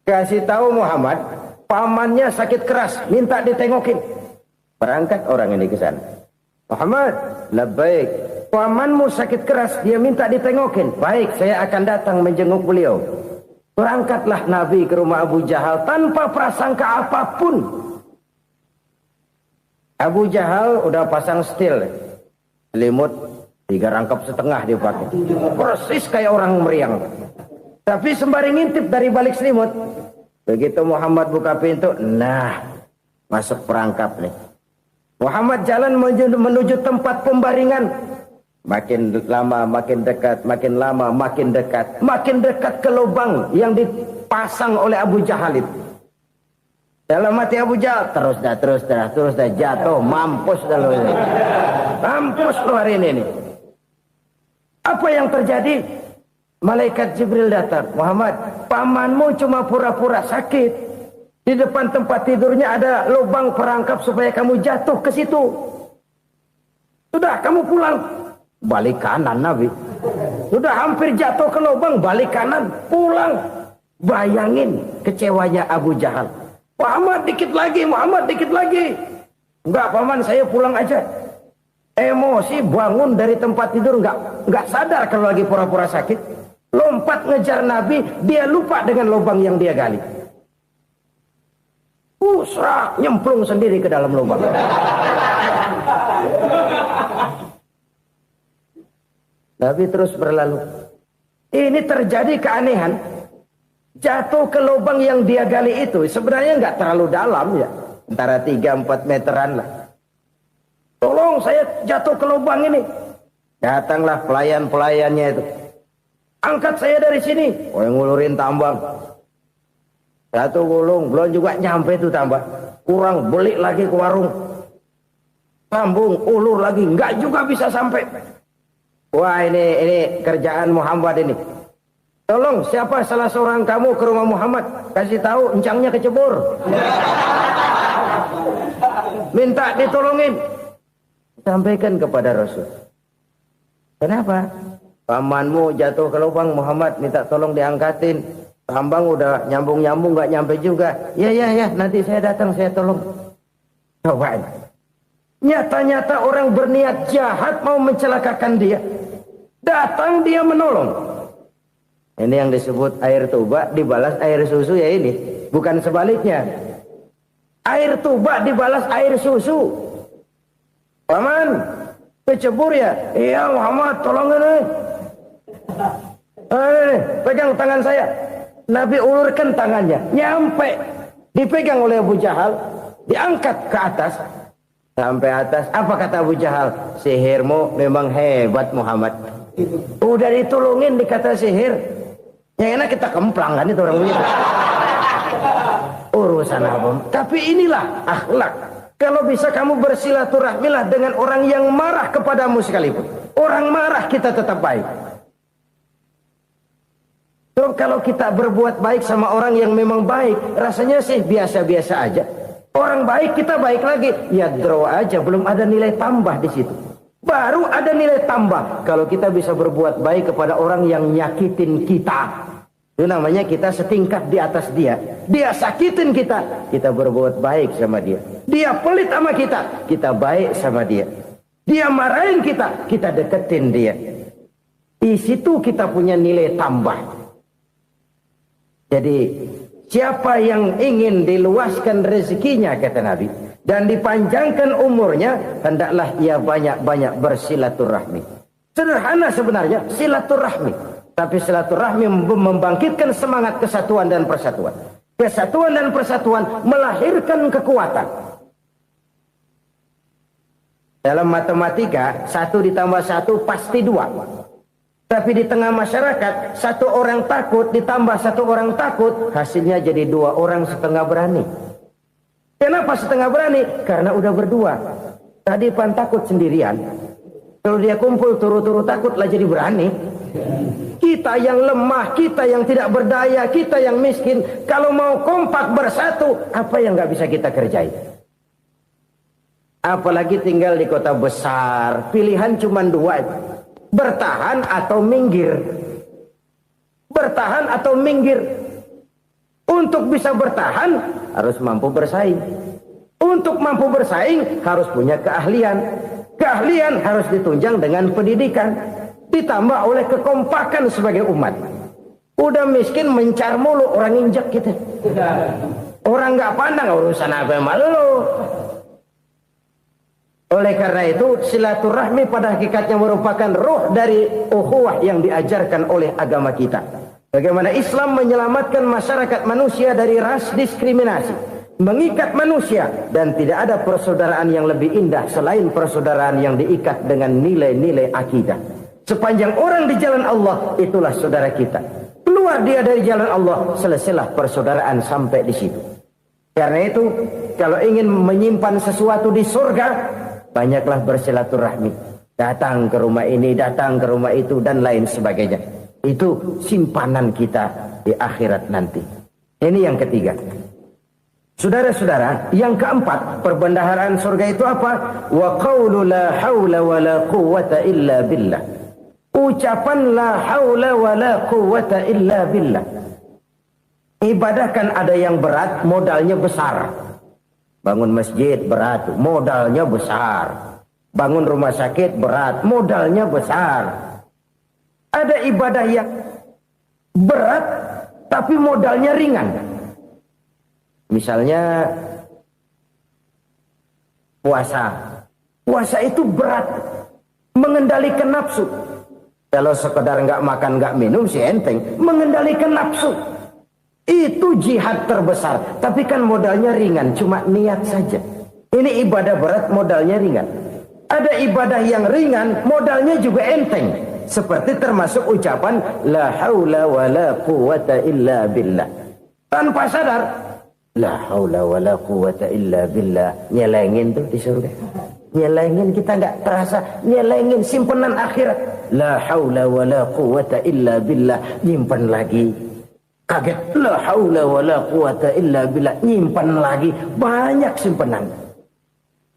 [SPEAKER 1] Kasih tahu Muhammad, pamannya sakit keras, minta ditengokin. Berangkat orang ini ke sana. Muhammad, labbaik. Pamanmu sakit keras, dia minta ditengokin. Baik, saya akan datang menjenguk beliau. Berangkatlah Nabi ke rumah Abu Jahal tanpa prasangka apapun. Abu Jahal udah pasang setil, selimut 3 rangkap setengah dia pakai. Persis kayak orang meriang. Tapi sembari ngintip dari balik selimut. Begitu Muhammad buka pintu, nah masuk perangkap nih. Muhammad jalan menuju tempat pembaringan. Makin lama makin dekat, makin lama makin dekat. Makin dekat ke lubang yang dipasang oleh Abu Jahal itu. Dalam hati Abu Jahal, terus dah jatuh, mampus dah lo ini. Mampus lo hari ini. Apa yang terjadi? Malaikat Jibril datang. Muhammad, pamanmu cuma pura-pura sakit. Di depan tempat tidurnya ada lubang perangkap supaya kamu jatuh ke situ. Sudah, kamu pulang. Balik kanan Nabi. Sudah hampir jatuh ke lubang, balik kanan, pulang. Bayangin kecewanya Abu Jahal. Muhammad dikit lagi. Enggak paman, saya pulang aja. Emosi bangun dari tempat tidur, enggak sadar kalau lagi pura-pura sakit. Lompat ngejar Nabi, dia lupa dengan lubang yang dia gali. Serak, nyemplung sendiri ke dalam lubang. Nabi terus berlalu. Ini terjadi keanehan. Jatuh ke lubang yang dia gali itu sebenarnya nggak terlalu dalam ya, antara 3-4 meteran lah. Tolong saya jatuh ke lubang ini. Datanglah pelayan-pelayannya itu. Angkat saya dari sini. Oh, yang ngulurin tambang. Satu gulung, belum juga nyampe itu tambah. Kurang, beli lagi ke warung. Sambung, ulur lagi, nggak juga bisa sampai. Wah, ini kerjaan Muhammad ini. Tolong, siapa salah seorang kamu ke rumah Muhammad, kasih tahu encangnya kecebur. Minta ditolongin. Sampaikan kepada Rasul. Kenapa? Pamanmu jatuh ke lubang, Muhammad minta tolong diangkatin. Tambang udah nyambung-nyambung nggak nyampe juga. Ya, nanti saya datang, saya tolong. Coba. Nyata-nyata orang berniat jahat mau mencelakakan dia. Datang dia menolong. Ini yang disebut air tuba dibalas air susu ya ini. Bukan sebaliknya. Air tuba dibalas air susu. Paman, kecebur ya? Iya Muhammad, tolong ini. Pegang tangan saya. Nabi ulurkan tangannya. Nyampe. Dipegang oleh Abu Jahal. Diangkat ke atas. Sampai atas. Apa kata Abu Jahal? Sihirmu memang hebat Muhammad. Udah ditolongin dikata sihir. Yang enak kita kemplang kan itu orang begitu. Urusan apa? Tapi inilah akhlak. Kalau bisa kamu bersilaturahmilah dengan orang yang marah kepadamu sekalipun. Orang marah kita tetap baik. So, kalau kita berbuat baik sama orang yang memang baik, rasanya sih biasa-biasa aja. Orang baik kita baik lagi. Ya draw aja, belum ada nilai tambah di situ. Baru ada nilai tambah kalau kita bisa berbuat baik kepada orang yang nyakitin kita. Itu namanya kita setingkat di atas dia. Dia sakitin kita, kita berbuat baik sama dia. Dia pelit sama kita, kita baik sama dia. Dia marahin kita, kita deketin dia. Di situ kita punya nilai tambah. Jadi siapa yang ingin diluaskan rezekinya kata Nabi dan dipanjangkan umurnya, hendaklah ia banyak-banyak bersilaturahmi. Sederhana sebenarnya silaturahmi. Tapi silaturahmi membangkitkan semangat kesatuan dan persatuan. Kesatuan dan persatuan melahirkan kekuatan. Dalam matematika, 1 ditambah 1 pasti 2. Tapi di tengah masyarakat, 1 orang takut ditambah 1 orang takut, hasilnya jadi 2 orang setengah berani. Kenapa setengah berani? Karena udah berdua. Tadi pan takut sendirian. Kalau dia kumpul turu-turu takutlah jadi berani. Kita yang lemah, kita yang tidak berdaya, kita yang miskin, kalau mau kompak bersatu, apa yang nggak bisa kita kerjain? Apalagi tinggal di kota besar, pilihan cuma 2, bertahan atau minggir. Bertahan atau minggir. Untuk bisa bertahan harus mampu bersaing. Untuk mampu bersaing harus punya keahlian. Keahlian harus ditunjang dengan pendidikan. Ditambah oleh kekompakan sebagai umat. Udah miskin mencar mulu, orang injak kita. Orang nggak pandang urusan apa malu. Oleh karena itu silaturahmi pada hakikatnya merupakan roh dari ukhuwah yang diajarkan oleh agama kita. Bagaimana Islam menyelamatkan masyarakat manusia dari ras diskriminasi, mengikat manusia, dan tidak ada persaudaraan yang lebih indah selain persaudaraan yang diikat dengan nilai-nilai akidah. Sepanjang orang di jalan Allah, itulah saudara kita. Keluar dia dari jalan Allah, selesailah persaudaraan sampai di situ. Karena itu, kalau ingin menyimpan sesuatu di surga, banyaklah bersilaturahmi. Datang ke rumah ini, datang ke rumah itu, dan lain sebagainya. Itu simpanan kita di akhirat nanti. Ini yang ketiga. Saudara-saudara, yang keempat, perbendaharaan surga itu apa? Wa qawlu la hawla wa la quwwata illa billah. Ucapan la haula wa la quwwata illa billah. Ibadah kan ada yang berat, modalnya besar. Bangun masjid berat, modalnya besar. Bangun rumah sakit berat, modalnya besar. Ada ibadah yang berat tapi modalnya ringan. Misalnya puasa. Puasa itu berat, mengendalikan nafsu. Kalau sekedar nggak makan nggak minum sih enteng, mengendalikan nafsu itu jihad terbesar. Tapi kan modalnya ringan, cuma niat saja. Ini ibadah berat, modalnya ringan. Ada ibadah yang ringan, modalnya juga enteng. Seperti termasuk ucapan la haula wa la quwwata illa billah. Tanpa sadar, la haula wa la quwwata illa billah. Nyelengin tuh di surga. Nyelengin, kita nggak terasa. Nyelengin simpenan akhirat. La haula wa la quwwata illa billah. Nyimpan lagi. Kaget. La haula wa la quwwata illa billah. Nyimpan lagi. Banyak simpanan.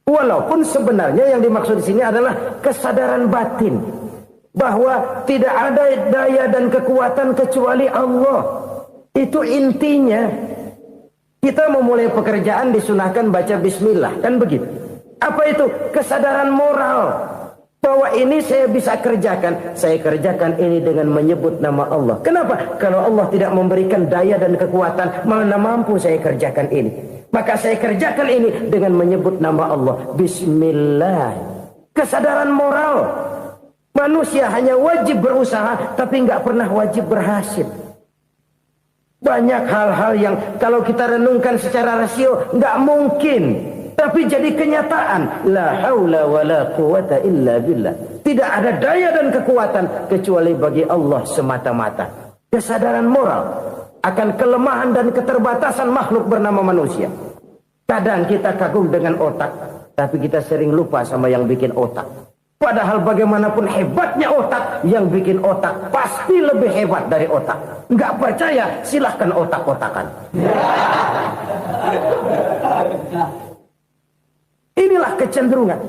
[SPEAKER 1] Walaupun sebenarnya yang dimaksud di sini adalah kesadaran batin. Bahwa tidak ada daya dan kekuatan kecuali Allah. Itu intinya. Kita memulai pekerjaan disunahkan baca bismillah. Kan begitu. Apa itu? Kesadaran moral. Bahwa ini saya bisa kerjakan. Saya kerjakan ini dengan menyebut nama Allah. Kenapa? Kalau Allah tidak memberikan daya dan kekuatan, mana mampu saya kerjakan ini. Maka saya kerjakan ini dengan menyebut nama Allah. Bismillah. Kesadaran moral. Manusia hanya wajib berusaha, tapi nggak pernah wajib berhasil. Banyak hal-hal yang kalau kita renungkan secara rasio nggak mungkin. Tapi jadi kenyataan. La haula wa la quwata illa billah. Tidak ada daya dan kekuatan kecuali bagi Allah semata-mata. Kesadaran moral akan kelemahan dan keterbatasan makhluk bernama manusia. Kadang kita kagum dengan otak, tapi kita sering lupa sama yang bikin otak. Padahal bagaimanapun hebatnya otak, yang bikin otak pasti lebih hebat dari otak. Nggak percaya, silahkan otak-otakan. Inilah kecenderungan.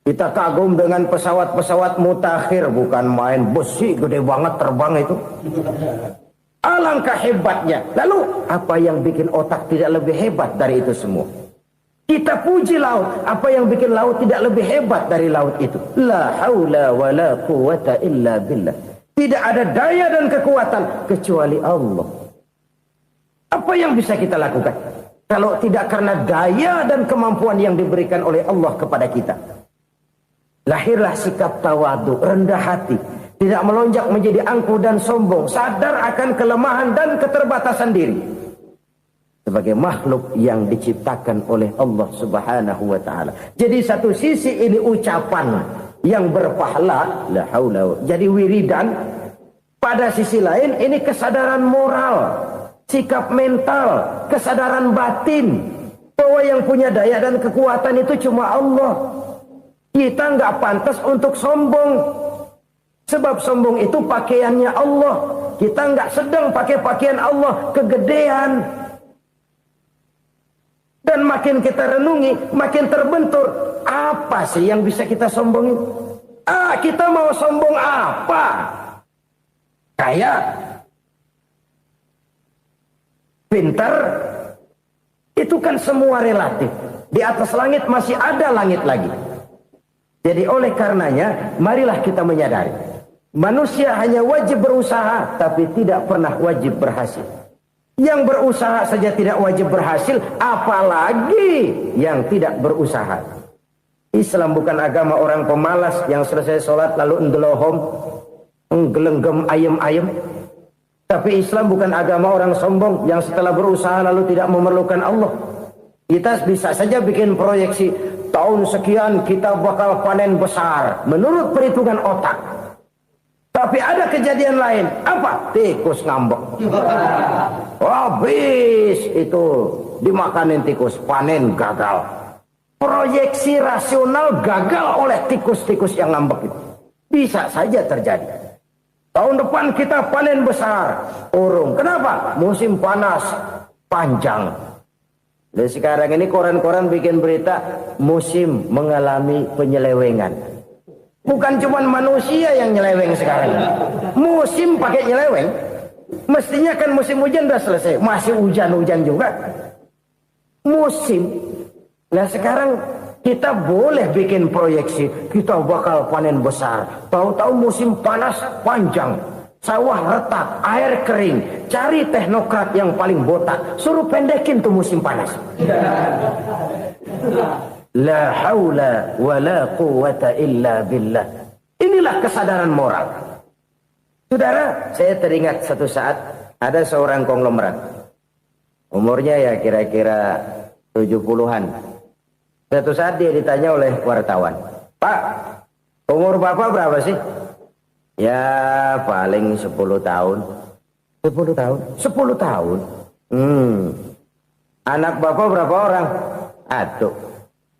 [SPEAKER 1] Kita kagum dengan pesawat-pesawat mutakhir, bukan main, besi gede banget terbang itu. Alangkah hebatnya. Lalu apa yang bikin otak tidak lebih hebat dari itu semua? Kita puji laut, apa yang bikin laut tidak lebih hebat dari laut itu? La haula wa la quwata illa billah. Tidak ada daya dan kekuatan kecuali Allah. Apa yang bisa kita lakukan? Kalau tidak karena daya dan kemampuan yang diberikan oleh Allah kepada kita. Lahirlah sikap tawadu, rendah hati. Tidak melonjak menjadi angkuh dan sombong. Sadar akan kelemahan dan keterbatasan diri. Sebagai makhluk yang diciptakan oleh Allah subhanahu wa ta'ala. Jadi satu sisi ini ucapan yang berpahala. La haula. Jadi wiridan. Pada sisi lain ini kesadaran moral. Sikap mental, kesadaran batin, bahwa yang punya daya dan kekuatan itu cuma Allah. Kita nggak pantas untuk sombong, sebab sombong itu pakaiannya Allah. Kita nggak sedang pakai pakaian Allah, kegedean. Dan makin kita renungi, makin terbentur. Apa sih yang bisa kita sombongin? Kita mau sombong apa? Kayak pintar, itu kan semua relatif. Di atas langit masih ada langit lagi. Jadi oleh karenanya, marilah kita menyadari. Manusia hanya wajib berusaha, tapi tidak pernah wajib berhasil. Yang berusaha saja tidak wajib berhasil, apalagi yang tidak berusaha. Islam bukan agama orang pemalas yang selesai sholat lalu ngelohom, nggelenggem ayem-ayem. Tapi Islam bukan agama orang sombong yang setelah berusaha lalu tidak memerlukan Allah. Kita bisa saja bikin proyeksi, tahun sekian kita bakal panen besar menurut perhitungan otak. Tapi ada kejadian lain. Apa? Tikus ngambek. Habis itu dimakanin tikus, panen gagal. Proyeksi rasional gagal oleh tikus-tikus yang ngambek itu. Bisa saja terjadi. Tahun depan kita panen besar. Urung. Kenapa? Musim panas panjang. Dan sekarang ini koran-koran bikin berita musim mengalami penyelewengan. Bukan cuma manusia yang nyeleweng sekarang. Musim pakai nyeleweng. Mestinya kan musim hujan udah selesai. Masih hujan-hujan juga. Musim. Nah sekarang kita boleh bikin proyeksi, kita bakal panen besar. Tahu-tahu musim panas panjang, sawah retak, air kering. Cari teknokrat yang paling botak, suruh pendekin tuh musim panas. La haula wa la quwata illa billah. Inilah kesadaran moral. Saudara, saya teringat satu saat ada seorang konglomerat. Umurnya ya kira-kira 70-an. Satu saat dia ditanya oleh wartawan, Pak, umur Bapak berapa sih? Ya paling 10 tahun. 10 tahun? 10 tahun? Anak Bapak berapa orang?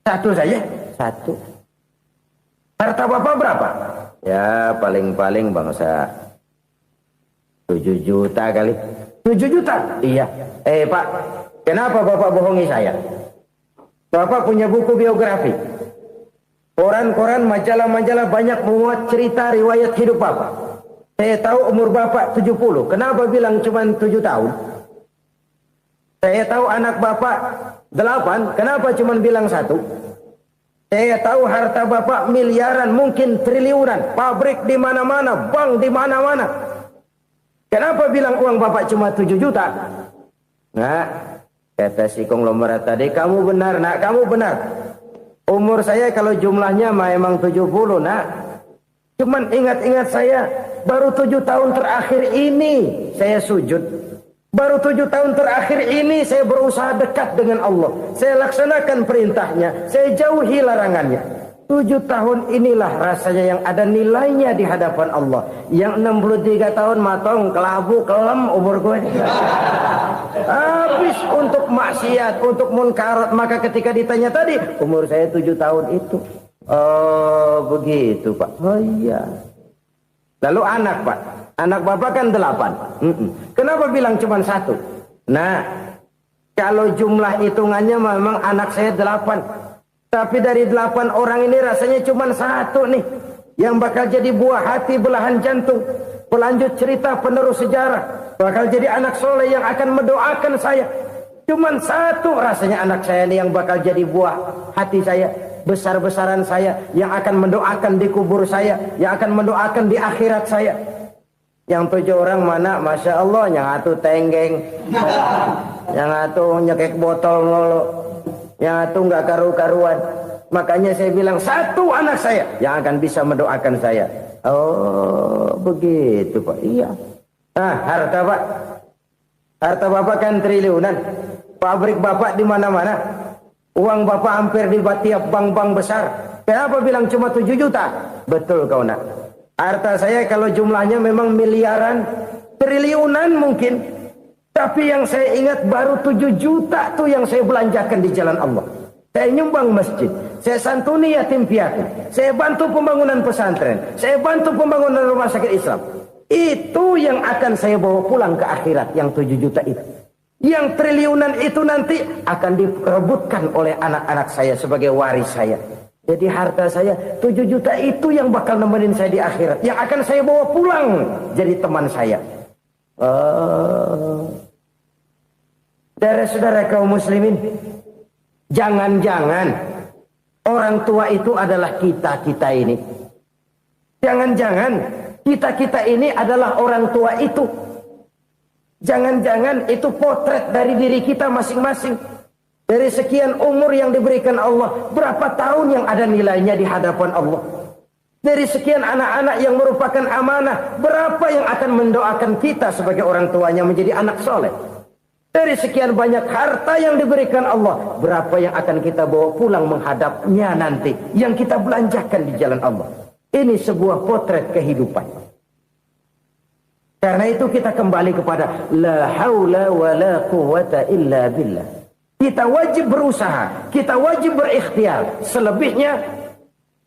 [SPEAKER 1] Satu saja? Satu. Harta Bapak berapa? Ya paling-paling bangsa 7 juta kali. 7 juta? Iya. Pak, kenapa Bapak bohongi saya? Bapak punya buku biografi. Koran-koran, majalah-majalah banyak memuat cerita riwayat hidup Bapak. Saya tahu umur Bapak 70. Kenapa bilang cuma 7 tahun? Saya tahu anak Bapak 8. Kenapa cuma bilang 1? Saya tahu harta bapak miliaran, mungkin triliunan, pabrik di mana-mana, bank di mana-mana. Kenapa bilang uang bapak cuma 7 juta? Nah, kata si konglomerat tadi, kamu benar nak, kamu benar. Umur saya kalau jumlahnya memang 70 nak. Cuman ingat-ingat saya, baru 7 tahun terakhir ini saya sujud. Baru 7 tahun terakhir ini saya berusaha dekat dengan Allah. Saya laksanakan perintahnya, saya jauhi larangannya. 7 tahun inilah rasanya yang ada nilainya di hadapan Allah. Yang 63 tahun matong, kelabu, kelam umur gue. Habis untuk maksiat, untuk munkarat. Maka ketika ditanya tadi, umur saya 7 tahun itu. Oh begitu Pak. Oh iya. Lalu anak Pak. Anak bapak kan 8. Kenapa bilang cuma 1? Nah, kalau jumlah hitungannya memang anak saya 8. Tapi dari 8 orang ini rasanya cuma 1 nih. Yang bakal jadi buah hati, belahan jantung. Pelanjut cerita, penerus sejarah. Bakal jadi anak soleh yang akan mendoakan saya. Cuma 1 rasanya anak saya ini yang bakal jadi buah hati saya. Besar-besaran saya. Yang akan mendoakan di kubur saya. Yang akan mendoakan di akhirat saya. Yang 7 orang mana, Masya Allah, yang atu tenggeng, yang atu nyekek botol mulu, yang atu nggak karu-karuan. Makanya saya bilang 1 anak saya yang akan bisa mendoakan saya. Oh begitu Pak. Iya. Nah harta Pak, harta bapak kan triliunan, pabrik bapak di mana-mana, uang bapak hampir di tiap bank-bank besar. Kenapa bilang cuma 7 juta? Betul kau nak. Harta saya kalau jumlahnya memang miliaran, triliunan mungkin. Tapi yang saya ingat baru 7 juta tuh yang saya belanjakan di jalan Allah. Saya nyumbang masjid, saya santuni yatim piatu, saya bantu pembangunan pesantren, saya bantu pembangunan rumah sakit Islam. Itu yang akan saya bawa pulang ke akhirat, yang 7 juta itu. Yang triliunan itu nanti akan diperebutkan oleh anak-anak saya sebagai waris saya. Jadi harta saya 7 juta itu yang bakal nemenin saya di akhirat. Yang akan saya bawa pulang jadi teman saya. Saudara-saudara kaum muslimin, jangan-jangan orang tua itu adalah kita-kita ini. Jangan-jangan kita-kita ini adalah orang tua itu. Jangan-jangan itu potret dari diri kita masing-masing. Dari sekian umur yang diberikan Allah, berapa tahun yang ada nilainya di hadapan Allah? Dari sekian anak-anak yang merupakan amanah, berapa yang akan mendoakan kita sebagai orang tuanya menjadi anak soleh? Dari sekian banyak harta yang diberikan Allah, berapa yang akan kita bawa pulang menghadapnya nanti, yang kita belanjakan di jalan Allah? Ini sebuah potret kehidupan. Karena itu kita kembali kepada la haula wa la quwwata illa billah. Kita wajib berusaha, kita wajib berikhtiar. Selebihnya,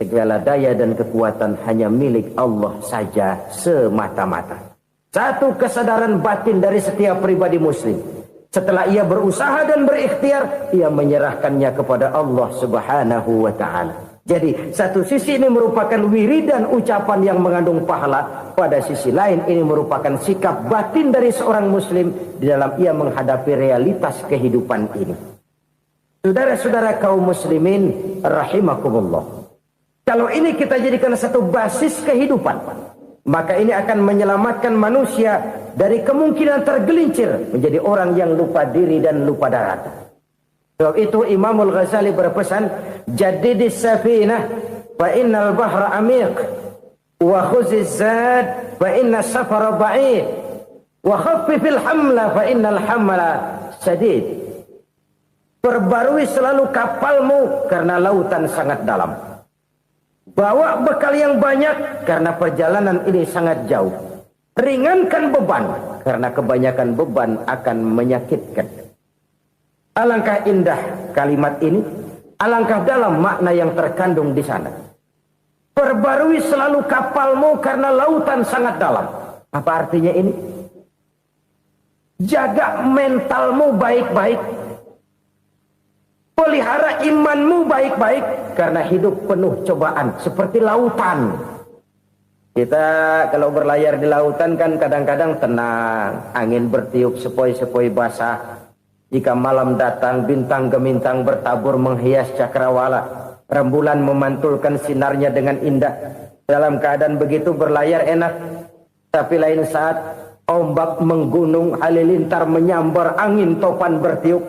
[SPEAKER 1] segala daya dan kekuatan hanya milik Allah saja semata-mata. Satu kesadaran batin dari setiap pribadi muslim. Setelah ia berusaha dan berikhtiar, ia menyerahkannya kepada Allah Subhanahu wa ta'ala. Jadi, satu sisi ini merupakan wiridan ucapan yang mengandung pahala. Pada sisi lain, ini merupakan sikap batin dari seorang muslim di dalam ia menghadapi realitas kehidupan ini. Saudara-saudara kaum muslimin, rahimakumullah. Kalau ini kita jadikan satu basis kehidupan, maka ini akan menyelamatkan manusia dari kemungkinan tergelincir menjadi orang yang lupa diri dan lupa darat. Sebab itu Imamul Ghazali berpesan, jadidis safinah fa innal bahra amiq wa khuziz zad fa inna safara ba'id wa khaffifil hamla fa innal hamla sadid. Perbarui selalu kapalmu karena lautan sangat dalam. Bawa bekal yang banyak karena perjalanan ini sangat jauh. Ringankan beban karena kebanyakan beban akan menyakitkan. Alangkah indah kalimat ini, alangkah dalam makna yang terkandung di sana. Perbarui selalu kapalmu karena lautan sangat dalam. Apa artinya ini? Jaga mentalmu baik-baik. Pelihara imanmu baik-baik karena hidup penuh cobaan seperti lautan. Kita kalau berlayar di lautan kan kadang-kadang tenang, angin bertiup sepoi-sepoi basah. Jika malam datang bintang gemintang bertabur menghias cakrawala. Rembulan memantulkan sinarnya dengan indah. Dalam keadaan begitu berlayar enak. Tapi lain saat ombak menggunung, halilintar menyambar, angin topan bertiup.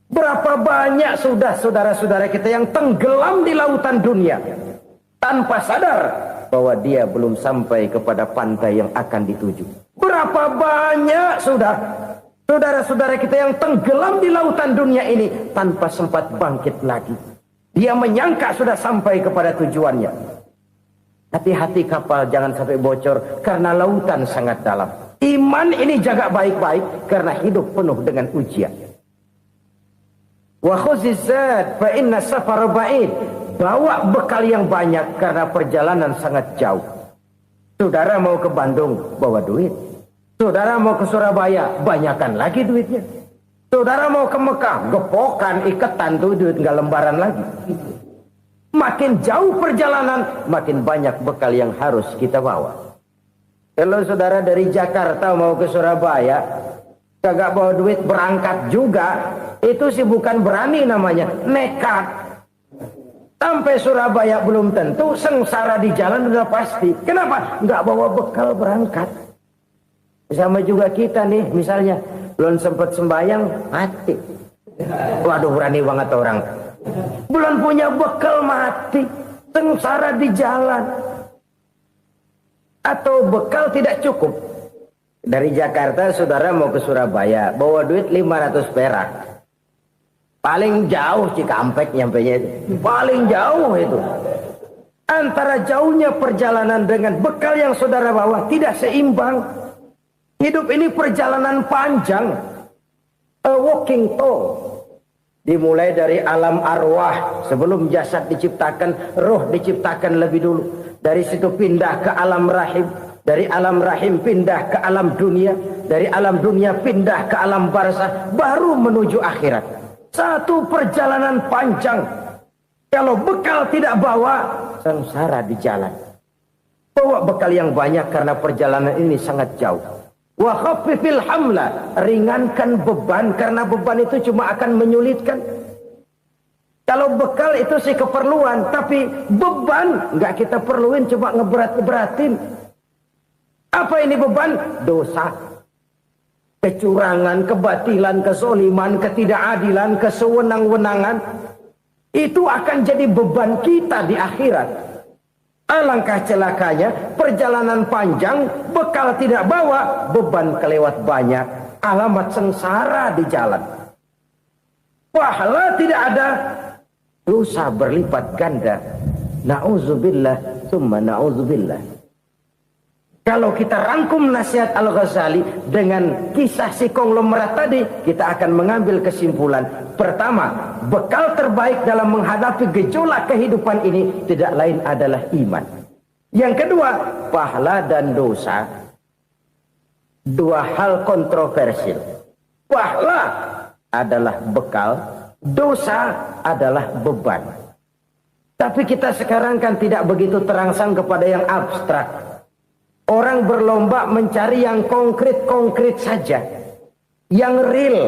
[SPEAKER 1] Berapa banyak sudah saudara-saudara kita yang tenggelam di lautan dunia tanpa sadar bahwa dia belum sampai kepada pantai yang akan dituju. Berapa banyak sudah saudara-saudara kita yang tenggelam di lautan dunia ini tanpa sempat bangkit lagi. Dia menyangka sudah sampai kepada tujuannya. Tapi hati kapal jangan sampai bocor karena lautan sangat dalam. Iman ini jaga baik-baik karena hidup penuh dengan ujian. Wa khuzizat fa inna safar ba'id. Bawa bekal yang banyak karena perjalanan sangat jauh. Saudara mau ke Bandung, bawa duit. Saudara mau ke Surabaya, banyakan lagi duitnya. Saudara mau ke Mekah, gepokan, iketan tuh duit nggak lembaran lagi. Makin jauh perjalanan, makin banyak bekal yang harus kita bawa. Kalau saudara dari Jakarta mau ke Surabaya, kagak bawa duit berangkat juga, itu sih bukan berani namanya, nekat. Sampai Surabaya belum tentu, sengsara di jalan udah pasti. Kenapa? Nggak bawa bekal berangkat. Sama juga kita nih, misalnya belum sempat sembahyang, mati. Waduh, berani banget orang. Belum punya bekal, mati. Sengsara di jalan. Atau bekal tidak cukup. Dari Jakarta saudara mau ke Surabaya, bawa duit 500 perak. Paling jauh Cikampek nyampenya itu. Paling jauh itu. Antara jauhnya perjalanan dengan bekal yang saudara bawa tidak seimbang. Hidup ini perjalanan panjang. A walking tour. Dimulai dari alam arwah. Sebelum jasad diciptakan, roh diciptakan lebih dulu. Dari situ pindah ke alam rahim. Dari alam rahim pindah ke alam dunia. Dari alam dunia pindah ke alam barzah. Baru menuju akhirat. Satu perjalanan panjang. Kalau bekal tidak bawa, sengsara di jalan. Bawa bekal yang banyak karena perjalanan ini sangat jauh. Wa khaffifil hamla, ringankan beban karena beban itu cuma akan menyulitkan. Kalau bekal itu sih keperluan, tapi beban nggak kita perluin, cuma ngeberat-ngeberatin. Apa ini beban? Dosa, kecurangan, kebatilan, kezoliman, ketidakadilan, kesewenang-wenangan. Itu akan jadi beban kita di akhirat. Alangkah celakanya, perjalanan panjang, bekal tidak bawa, beban kelewat banyak, alamat sengsara di jalan. Pahala tidak ada, dosa berlipat ganda. Na'udzubillah, summa na'udzubillah. Kalau kita rangkum nasihat Al-Ghazali dengan kisah si konglomerat tadi, kita akan mengambil kesimpulan. Pertama, bekal terbaik dalam menghadapi gejolak kehidupan ini tidak lain adalah iman. Yang kedua, pahala dan dosa. Dua hal kontroversial. Pahala adalah bekal, dosa adalah beban. Tapi kita sekarang kan tidak begitu terangsang kepada yang abstrak. Orang berlomba mencari yang konkret-konkret saja. Yang real.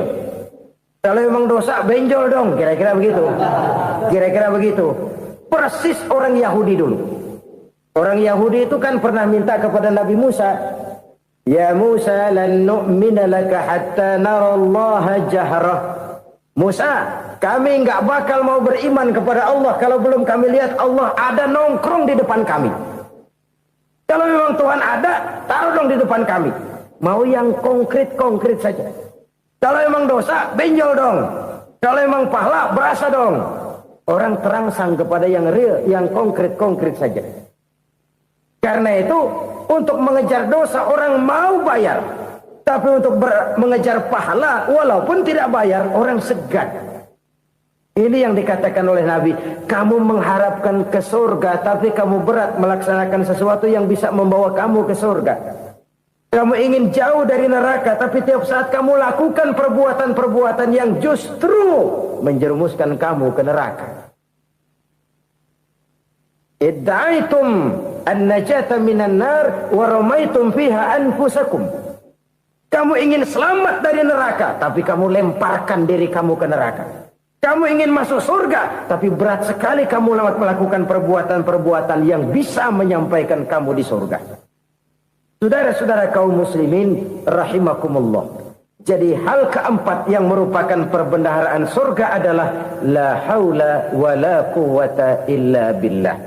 [SPEAKER 1] Kalau memang dosa, benjol dong. Kira-kira begitu. Kira-kira begitu. Persis orang Yahudi dulu. Orang Yahudi itu kan pernah minta kepada Nabi Musa. Ya Musa, lan nu'mina laka hatta narallaha jahrah. Musa, kami nggak bakal mau beriman kepada Allah kalau belum kami lihat Allah ada nongkrong di depan kami. Kalau memang Tuhan ada, taruh dong di depan kami. Mau yang konkret-konkret saja. Kalau memang dosa, benjol dong. Kalau memang pahala, berasa dong. Orang terangsang kepada yang real, yang konkret-konkret saja. Karena itu, untuk mengejar dosa, orang mau bayar. Tapi untuk mengejar pahala, walaupun tidak bayar, orang segan. Ini yang dikatakan oleh Nabi, kamu mengharapkan ke surga, tapi kamu berat melaksanakan sesuatu yang bisa membawa kamu ke surga. Kamu ingin jauh dari neraka, tapi tiap saat kamu lakukan perbuatan-perbuatan yang justru menjerumuskan kamu ke neraka. Idda'aitum an-najata minan nar wa ramaitum fiha anfusakum. Kamu ingin selamat dari neraka, tapi kamu lemparkan diri kamu ke neraka. Kamu ingin masuk surga, tapi berat sekali kamu melakukan perbuatan-perbuatan yang bisa menyampaikan kamu di surga. Saudara-saudara kaum muslimin rahimakumullah. Jadi hal keempat yang merupakan perbendaharaan surga adalah la haula wa la quwata illa billah.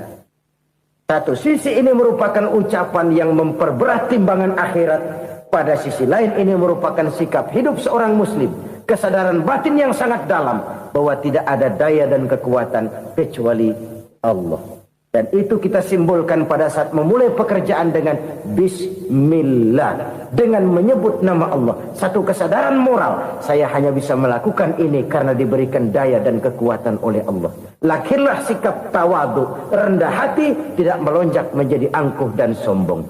[SPEAKER 1] Satu sisi ini merupakan ucapan yang memperberat timbangan akhirat. Pada sisi lain ini merupakan sikap hidup seorang muslim. Kesadaran batin yang sangat dalam bahwa tidak ada daya dan kekuatan kecuali Allah. Dan itu kita simbolkan pada saat memulai pekerjaan dengan Bismillah. Dengan menyebut nama Allah. Satu kesadaran moral. Saya hanya bisa melakukan ini karena diberikan daya dan kekuatan oleh Allah. Lahirlah sikap tawadu, rendah hati, tidak melonjak menjadi angkuh dan sombong.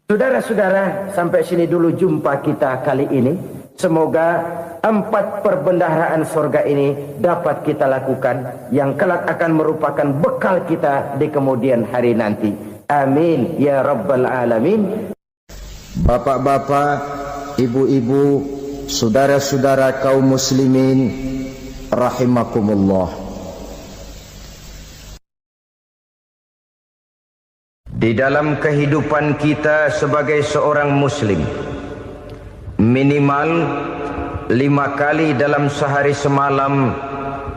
[SPEAKER 1] Saudara-saudara, sampai sini dulu jumpa kita kali ini. Semoga 4 perbendaharaan surga ini dapat kita lakukan, yang kelak akan merupakan bekal kita di kemudian hari nanti. Amin ya rabbal alamin. Bapak-bapak, ibu-ibu, saudara-saudara kaum muslimin rahimakumullah. Di dalam kehidupan kita sebagai seorang muslim, minimal 5 kali dalam sehari semalam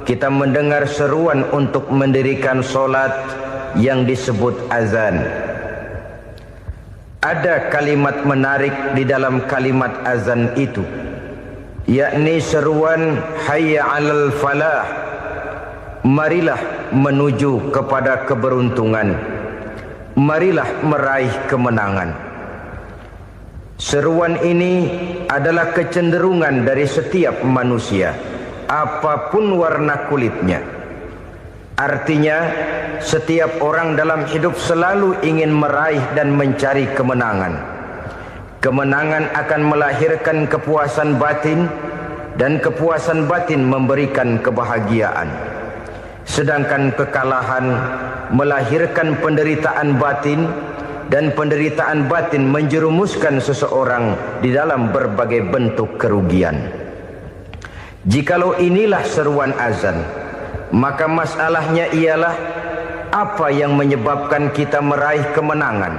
[SPEAKER 1] kita mendengar seruan untuk mendirikan solat yang disebut azan. Ada kalimat menarik di dalam kalimat azan itu, yakni seruan hayya 'alal falah, marilah menuju kepada keberuntungan, marilah meraih kemenangan. Seruan ini adalah kecenderungan dari setiap manusia, apapun warna kulitnya. Artinya, setiap orang dalam hidup selalu ingin meraih dan mencari kemenangan. Kemenangan akan melahirkan kepuasan batin, dan kepuasan batin memberikan kebahagiaan. Sedangkan kekalahan melahirkan penderitaan batin, dan penderitaan batin menjerumuskan seseorang di dalam berbagai bentuk kerugian. Jikalau inilah seruan azan, maka masalahnya ialah apa yang menyebabkan kita meraih kemenangan.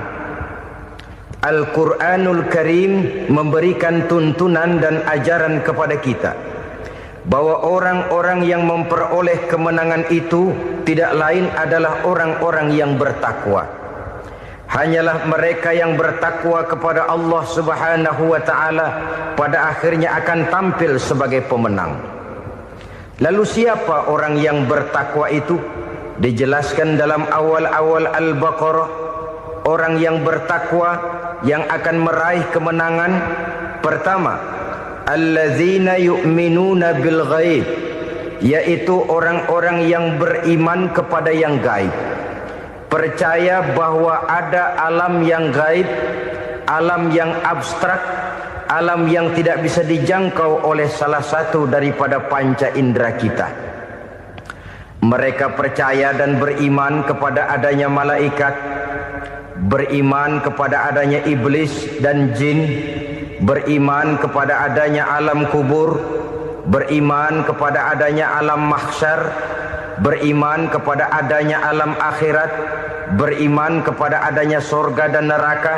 [SPEAKER 1] Al-Quranul Karim memberikan tuntunan dan ajaran kepada kita bahwa orang-orang yang memperoleh kemenangan itu tidak lain adalah orang-orang yang bertakwa. Hanyalah mereka yang bertakwa kepada Allah Subhanahu wa ta'ala pada akhirnya akan tampil sebagai pemenang. Lalu siapa orang yang bertakwa itu? Dijelaskan dalam awal-awal Al-Baqarah, orang yang bertakwa yang akan meraih kemenangan. Pertama, allazina yu'minuna bil ghaib, yaitu orang-orang yang beriman kepada yang gaib. Percaya bahwa ada alam yang gaib, alam yang abstrak, alam yang tidak bisa dijangkau oleh salah satu daripada panca indera kita. Mereka percaya dan beriman kepada adanya malaikat, beriman kepada adanya iblis dan jin, beriman kepada adanya alam kubur, beriman kepada adanya alam mahsyar, beriman kepada adanya alam akhirat, beriman kepada adanya surga dan neraka.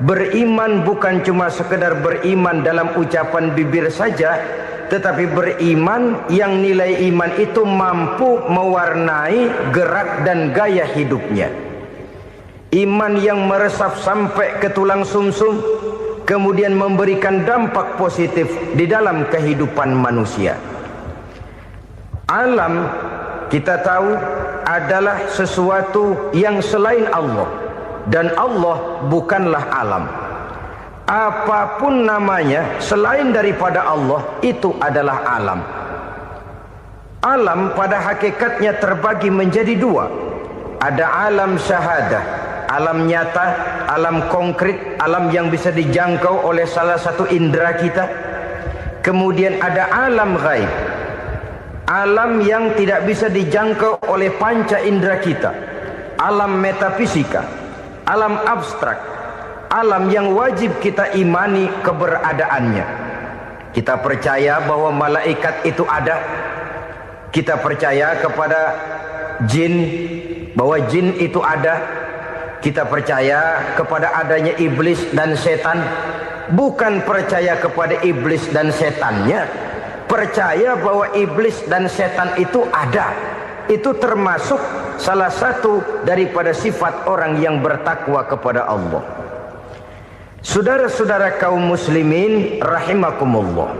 [SPEAKER 1] Beriman bukan cuma sekedar beriman dalam ucapan bibir saja, tetapi beriman yang nilai iman itu mampu mewarnai gerak dan gaya hidupnya. Iman yang meresap sampai ke tulang sumsum, kemudian memberikan dampak positif di dalam kehidupan manusia. Alam, kita tahu, adalah sesuatu yang selain Allah, dan Allah bukanlah alam. Apapun namanya selain daripada Allah, itu adalah alam. Alam pada hakikatnya terbagi menjadi 2. Ada alam syahadah, alam nyata, alam konkret, alam yang bisa dijangkau oleh salah satu indera kita. Kemudian ada alam ghaib, alam yang tidak bisa dijangkau oleh panca indera kita, alam metafisika, alam abstrak, alam yang wajib kita imani keberadaannya. Kita percaya bahwa malaikat itu ada, Kita percaya kepada jin, bahwa jin itu ada. Kita percaya kepada adanya iblis dan setan. Bukan percaya kepada iblis dan setannya, percaya bahwa iblis dan setan itu ada. Itu termasuk salah satu daripada sifat orang yang bertakwa kepada Allah. Saudara-saudara kaum muslimin rahimakumullah,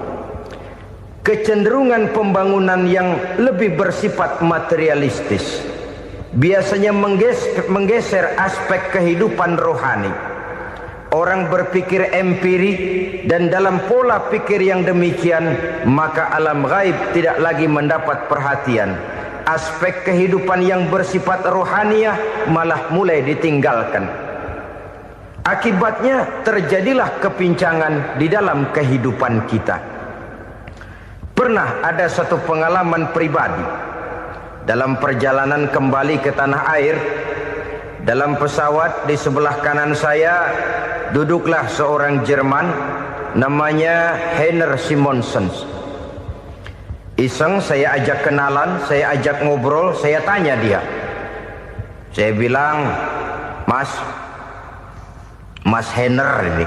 [SPEAKER 1] kecenderungan pembangunan yang lebih bersifat materialistis biasanya menggeser aspek kehidupan rohani. Orang berpikir empiri, dan dalam pola pikir yang demikian maka alam gaib tidak lagi mendapat perhatian. Aspek kehidupan yang bersifat rohaniah malah mulai ditinggalkan. Akibatnya terjadilah kepincangan di dalam kehidupan kita. Pernah ada satu pengalaman pribadi dalam perjalanan kembali ke tanah air. Dalam pesawat di sebelah kanan saya duduklah seorang Jerman namanya Heiner Simonsen. Iseng saya ajak kenalan, saya ajak ngobrol, saya tanya dia. Saya bilang, Mas Heiner ini,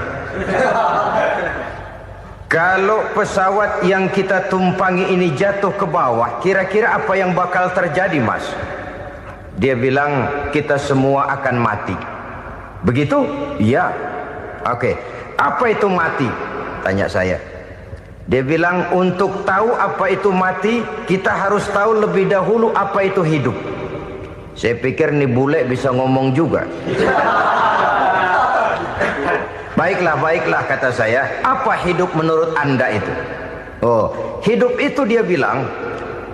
[SPEAKER 1] kalau pesawat yang kita tumpangi ini jatuh ke bawah, kira-kira apa yang bakal terjadi, Mas? Dia bilang, kita semua akan mati. Begitu? Iya. Oke. Apa itu mati? Tanya saya. Dia bilang, untuk tahu apa itu mati, kita harus tahu lebih dahulu apa itu hidup. Saya pikir nih bule bisa ngomong juga. Baiklah kata saya. Apa hidup menurut Anda itu? Oh, hidup itu dia bilang,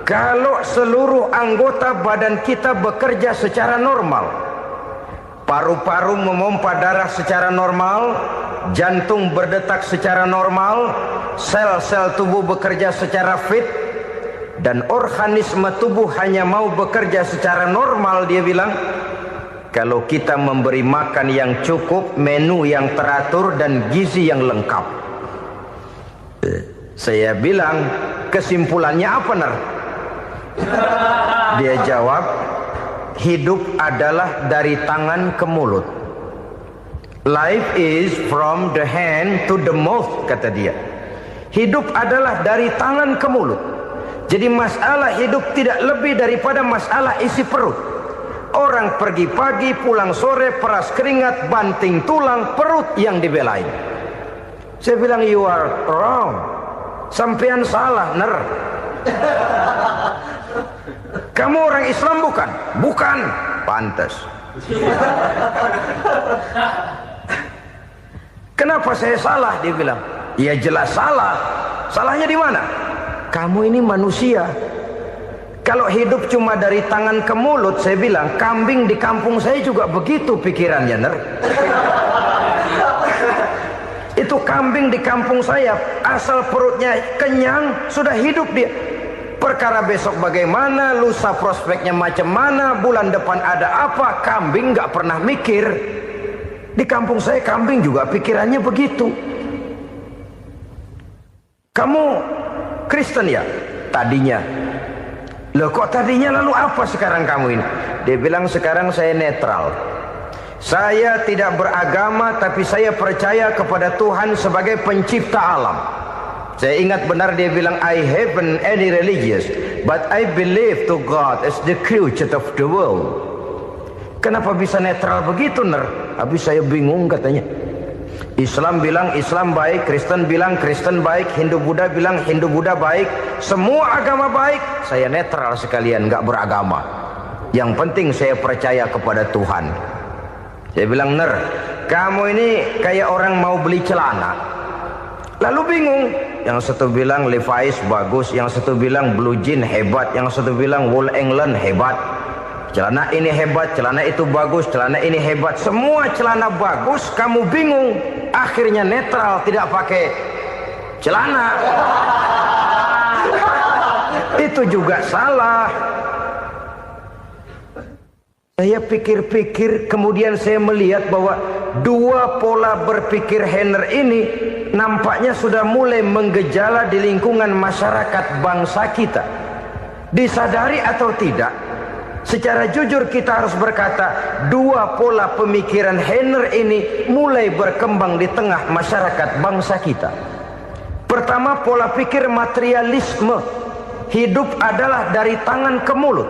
[SPEAKER 1] kalau seluruh anggota badan kita bekerja secara normal, paru-paru memompa darah secara normal, jantung berdetak secara normal, sel-sel tubuh bekerja secara fit, dan organisme tubuh hanya mau bekerja secara normal, dia bilang, kalau kita memberi makan yang cukup, menu yang teratur, dan gizi yang lengkap. Saya bilang, kesimpulannya apa, Ner? Dia jawab, hidup adalah dari tangan ke mulut. Life is from the hand to the mouth, kata dia. Hidup adalah dari tangan ke mulut. Jadi masalah hidup tidak lebih daripada masalah isi perut. Orang pergi pagi, pulang sore, peras keringat, banting tulang, perut yang dibelain. Saya bilang, you are wrong. Sampean salah, Ner. Kamu orang Islam bukan? Bukan. Pantas. Kenapa saya salah? Dia bilang. Ya jelas salah. Salahnya di mana? Kamu ini manusia. Kalau hidup cuma dari tangan ke mulut, saya bilang, kambing di kampung saya juga begitu pikirannya, Ner. Itu kambing di kampung saya, asal perutnya kenyang, sudah hidup dia. Perkara besok bagaimana, lusa prospeknya macam mana, bulan depan ada apa, kambing nggak pernah mikir. Di kampung saya kambing juga pikirannya begitu. Kamu Kristen ya? Tadinya. Loh kok tadinya, lalu apa sekarang kamu ini? Dia bilang, sekarang saya netral. Saya tidak beragama, tapi saya percaya kepada Tuhan sebagai pencipta alam. Saya ingat benar dia bilang, I haven't any religious, but I believe to God as the creator of the world. Kenapa bisa netral begitu, Ner? Habis saya bingung katanya. Islam bilang Islam baik, Kristen bilang Kristen baik, Hindu Buddha bilang Hindu Buddha baik, semua agama baik. Saya netral sekalian, nggak beragama. Yang penting saya percaya kepada Tuhan. Saya bilang, Ner, kamu ini kayak orang mau beli celana, lalu bingung. Yang satu bilang Levi's bagus, yang satu bilang Blue Jean hebat, yang satu bilang Wool England hebat. Celana ini hebat, celana itu bagus, celana ini hebat. Semua celana bagus, kamu bingung. Akhirnya netral, tidak pakai celana. Itu juga salah. Saya pikir-pikir, kemudian saya melihat bahwa dua pola berpikir Heiner ini nampaknya sudah mulai menggejala di lingkungan masyarakat bangsa kita. Disadari atau tidak, secara jujur kita harus berkata, dua pola pemikiran Henner ini mulai berkembang di tengah masyarakat bangsa kita. Pertama, pola pikir materialisme. Hidup adalah dari tangan ke mulut.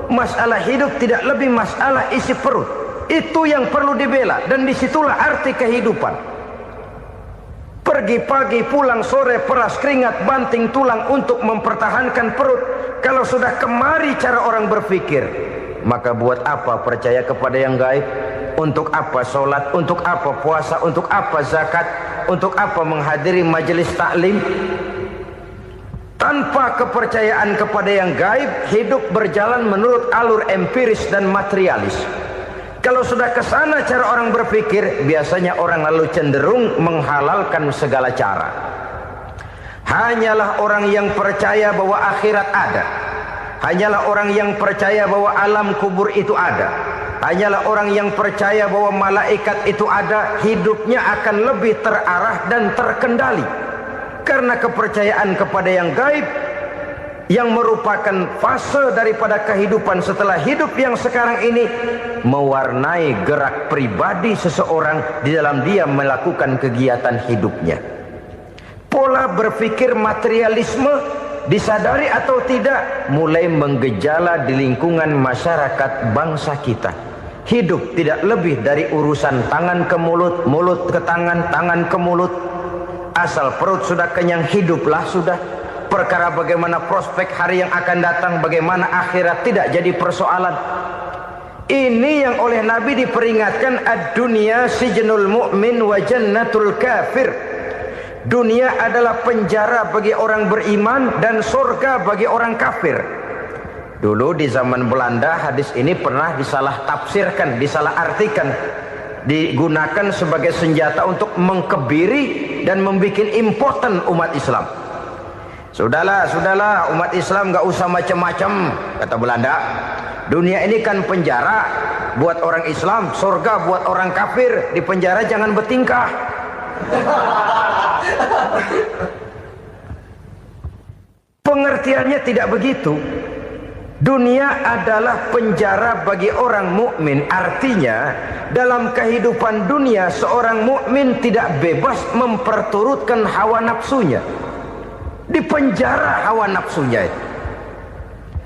[SPEAKER 1] Masalah hidup tidak lebih masalah isi perut. Itu yang perlu dibela, dan disitulah arti kehidupan. Pergi pagi, pulang sore, peras keringat, banting tulang untuk mempertahankan perut. Kalau sudah kemari cara orang berpikir, maka buat apa percaya kepada yang gaib? Untuk apa sholat? Untuk apa puasa? Untuk apa zakat? Untuk apa menghadiri majelis taklim? Tanpa kepercayaan kepada yang gaib, hidup berjalan menurut alur empiris dan materialis. Kalau sudah ke sana cara orang berpikir, biasanya orang lalu cenderung menghalalkan segala cara. Hanyalah orang yang percaya bahwa akhirat ada. Hanyalah orang yang percaya bahwa alam kubur itu ada. Hanyalah orang yang percaya bahwa malaikat itu ada, hidupnya akan lebih terarah dan terkendali. Karena kepercayaan kepada yang gaib, yang merupakan fase daripada kehidupan setelah hidup yang sekarang ini, mewarnai gerak pribadi seseorang di dalam dia melakukan kegiatan hidupnya. Pola berpikir materialisme, disadari atau tidak, mulai menggejala di lingkungan masyarakat bangsa kita. Hidup tidak lebih dari urusan tangan ke mulut, mulut ke tangan, tangan ke mulut. Asal perut sudah kenyang, hiduplah sudah. Perkara bagaimana prospek hari yang akan datang, bagaimana akhirat, tidak jadi persoalan. Ini yang oleh Nabi diperingatkan, ad-dunya sijnul mu'min wa jannatul kafir. Dunia adalah penjara bagi orang beriman dan surga bagi orang kafir. Dulu di zaman Belanda hadis ini pernah disalah tafsirkan, disalah artikan, digunakan sebagai senjata untuk mengkebiri dan membuat impoten umat Islam. Sudahlah umat Islam gak usah macam-macam, kata Belanda. Dunia ini kan penjara buat orang Islam, surga buat orang kafir. Di penjara jangan bertingkah. Pengertiannya tidak begitu. Dunia adalah penjara bagi orang mukmin. Artinya dalam kehidupan dunia seorang mukmin tidak bebas memperturutkan hawa nafsunya. Di penjara hawa nafsunya itu.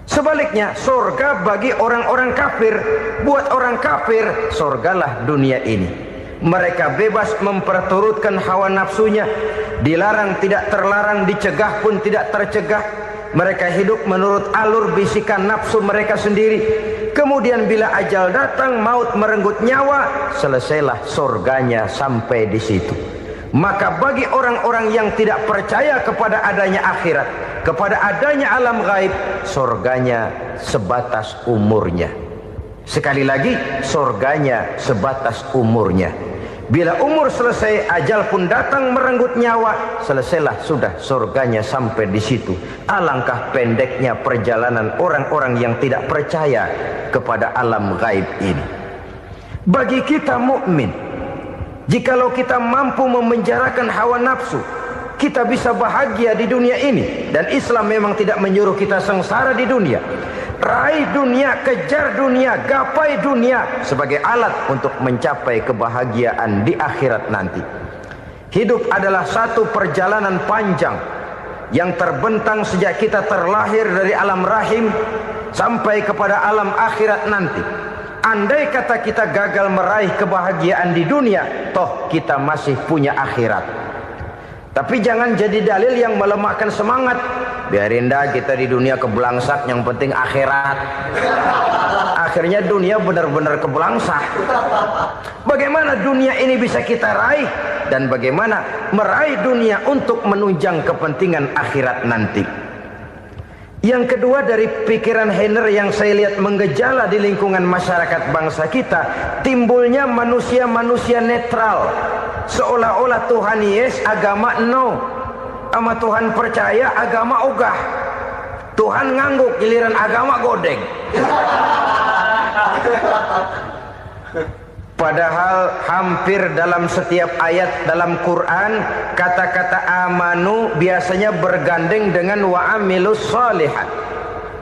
[SPEAKER 1] Sebaliknya, surga bagi orang-orang kafir. Buat orang kafir, surgalah dunia ini. Mereka bebas memperturutkan hawa nafsunya. Dilarang tidak terlarang, dicegah pun tidak tercegah. Mereka hidup menurut alur bisikan nafsu mereka sendiri. Kemudian bila ajal datang, maut merenggut nyawa, selesailah surganya sampai di situ. Maka bagi orang-orang yang tidak percaya kepada adanya akhirat, kepada adanya alam gaib, surganya sebatas umurnya. Sekali lagi, surganya sebatas umurnya. Bila umur selesai, ajal pun datang merenggut nyawa, selesailah sudah surganya sampai di situ. Alangkah pendeknya perjalanan orang-orang yang tidak percaya kepada alam gaib ini. Bagi kita mukmin, jikalau kita mampu memenjarakan hawa nafsu, kita bisa bahagia di dunia ini. Dan Islam memang tidak menyuruh kita sengsara di dunia. Raih dunia, kejar dunia, gapai dunia sebagai alat untuk mencapai kebahagiaan di akhirat nanti. Hidup adalah satu perjalanan panjang yang terbentang sejak kita terlahir dari alam rahim sampai kepada alam akhirat nanti. Andai kata kita gagal meraih kebahagiaan di dunia, toh kita masih punya akhirat. Tapi jangan jadi dalil yang melemahkan semangat. Biarin dah kita di dunia kebelangsak, yang penting akhirat. Akhirnya dunia benar-benar kebelangsak. Bagaimana dunia ini bisa kita raih, dan bagaimana meraih dunia untuk menunjang kepentingan akhirat nanti. Yang kedua dari pikiran Henner yang saya lihat menggejala di lingkungan masyarakat bangsa kita, timbulnya manusia-manusia netral. Seolah-olah Tuhan yes, agama no. Sama Tuhan percaya, agama ogah. Tuhan ngangguk, giliran agama godeng. Padahal hampir dalam setiap ayat dalam Quran, kata-kata amanu biasanya bergandeng dengan wa amilus shalihat.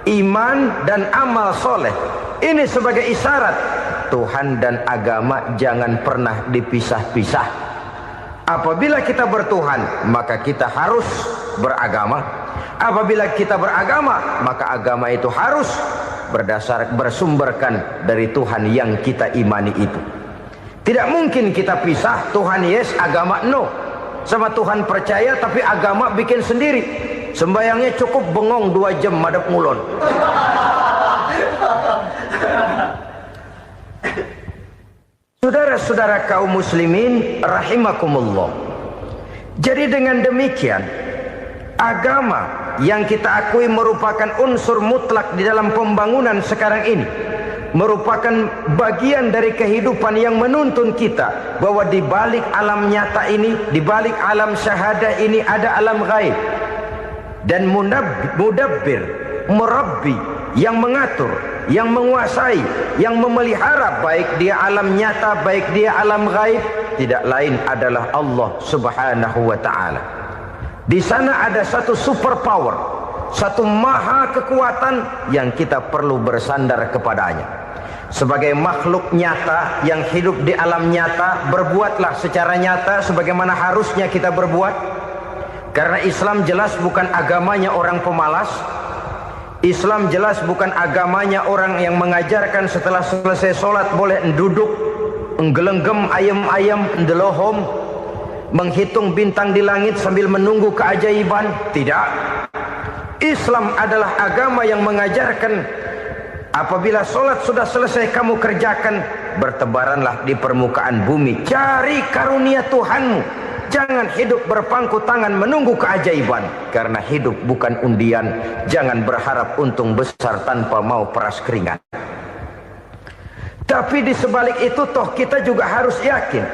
[SPEAKER 1] iman dan amal soleh. Ini sebagai isyarat Tuhan dan agama jangan pernah dipisah-pisah. Apabila kita bertuhan, maka kita harus beragama. Apabila kita beragama, maka agama itu harus bersumberkan dari Tuhan yang kita imani itu. Tidak mungkin kita pisah, Tuhan yes, agama no. Sama Tuhan percaya tapi agama bikin sendiri. Sembayangnya cukup bengong 2 jam madep ngulon. Saudara-saudara kaum muslimin rahimakumullah. Jadi dengan demikian, agama yang kita akui merupakan unsur mutlak di dalam pembangunan sekarang ini, merupakan bagian dari kehidupan yang menuntun kita bahwa di balik alam nyata ini, di balik alam syahadah ini ada alam gaib. Dan mudabbir, murabbi, yang mengatur, yang menguasai, yang memelihara baik dia alam nyata, baik dia alam gaib, tidak lain adalah Allah Subhanahu wa ta'ala. Di sana ada satu super power, satu maha kekuatan yang kita perlu bersandar kepadanya. Sebagai makhluk nyata yang hidup di alam nyata, berbuatlah secara nyata sebagaimana harusnya kita berbuat. Karena Islam jelas bukan agamanya orang pemalas. Islam jelas bukan agamanya orang yang mengajarkan setelah selesai sholat boleh duduk, nggelenggem ayam-ayam, ndelohom, menghitung bintang di langit sambil menunggu keajaiban. Tidak. Islam adalah agama yang mengajarkan apabila sholat sudah selesai kamu kerjakan, bertebaranlah di permukaan bumi, cari karunia Tuhanmu. Jangan hidup berpangku tangan menunggu keajaiban. Karena hidup bukan undian. Jangan berharap untung besar tanpa mau peras keringat. Tapi di sebalik itu toh kita juga harus yakin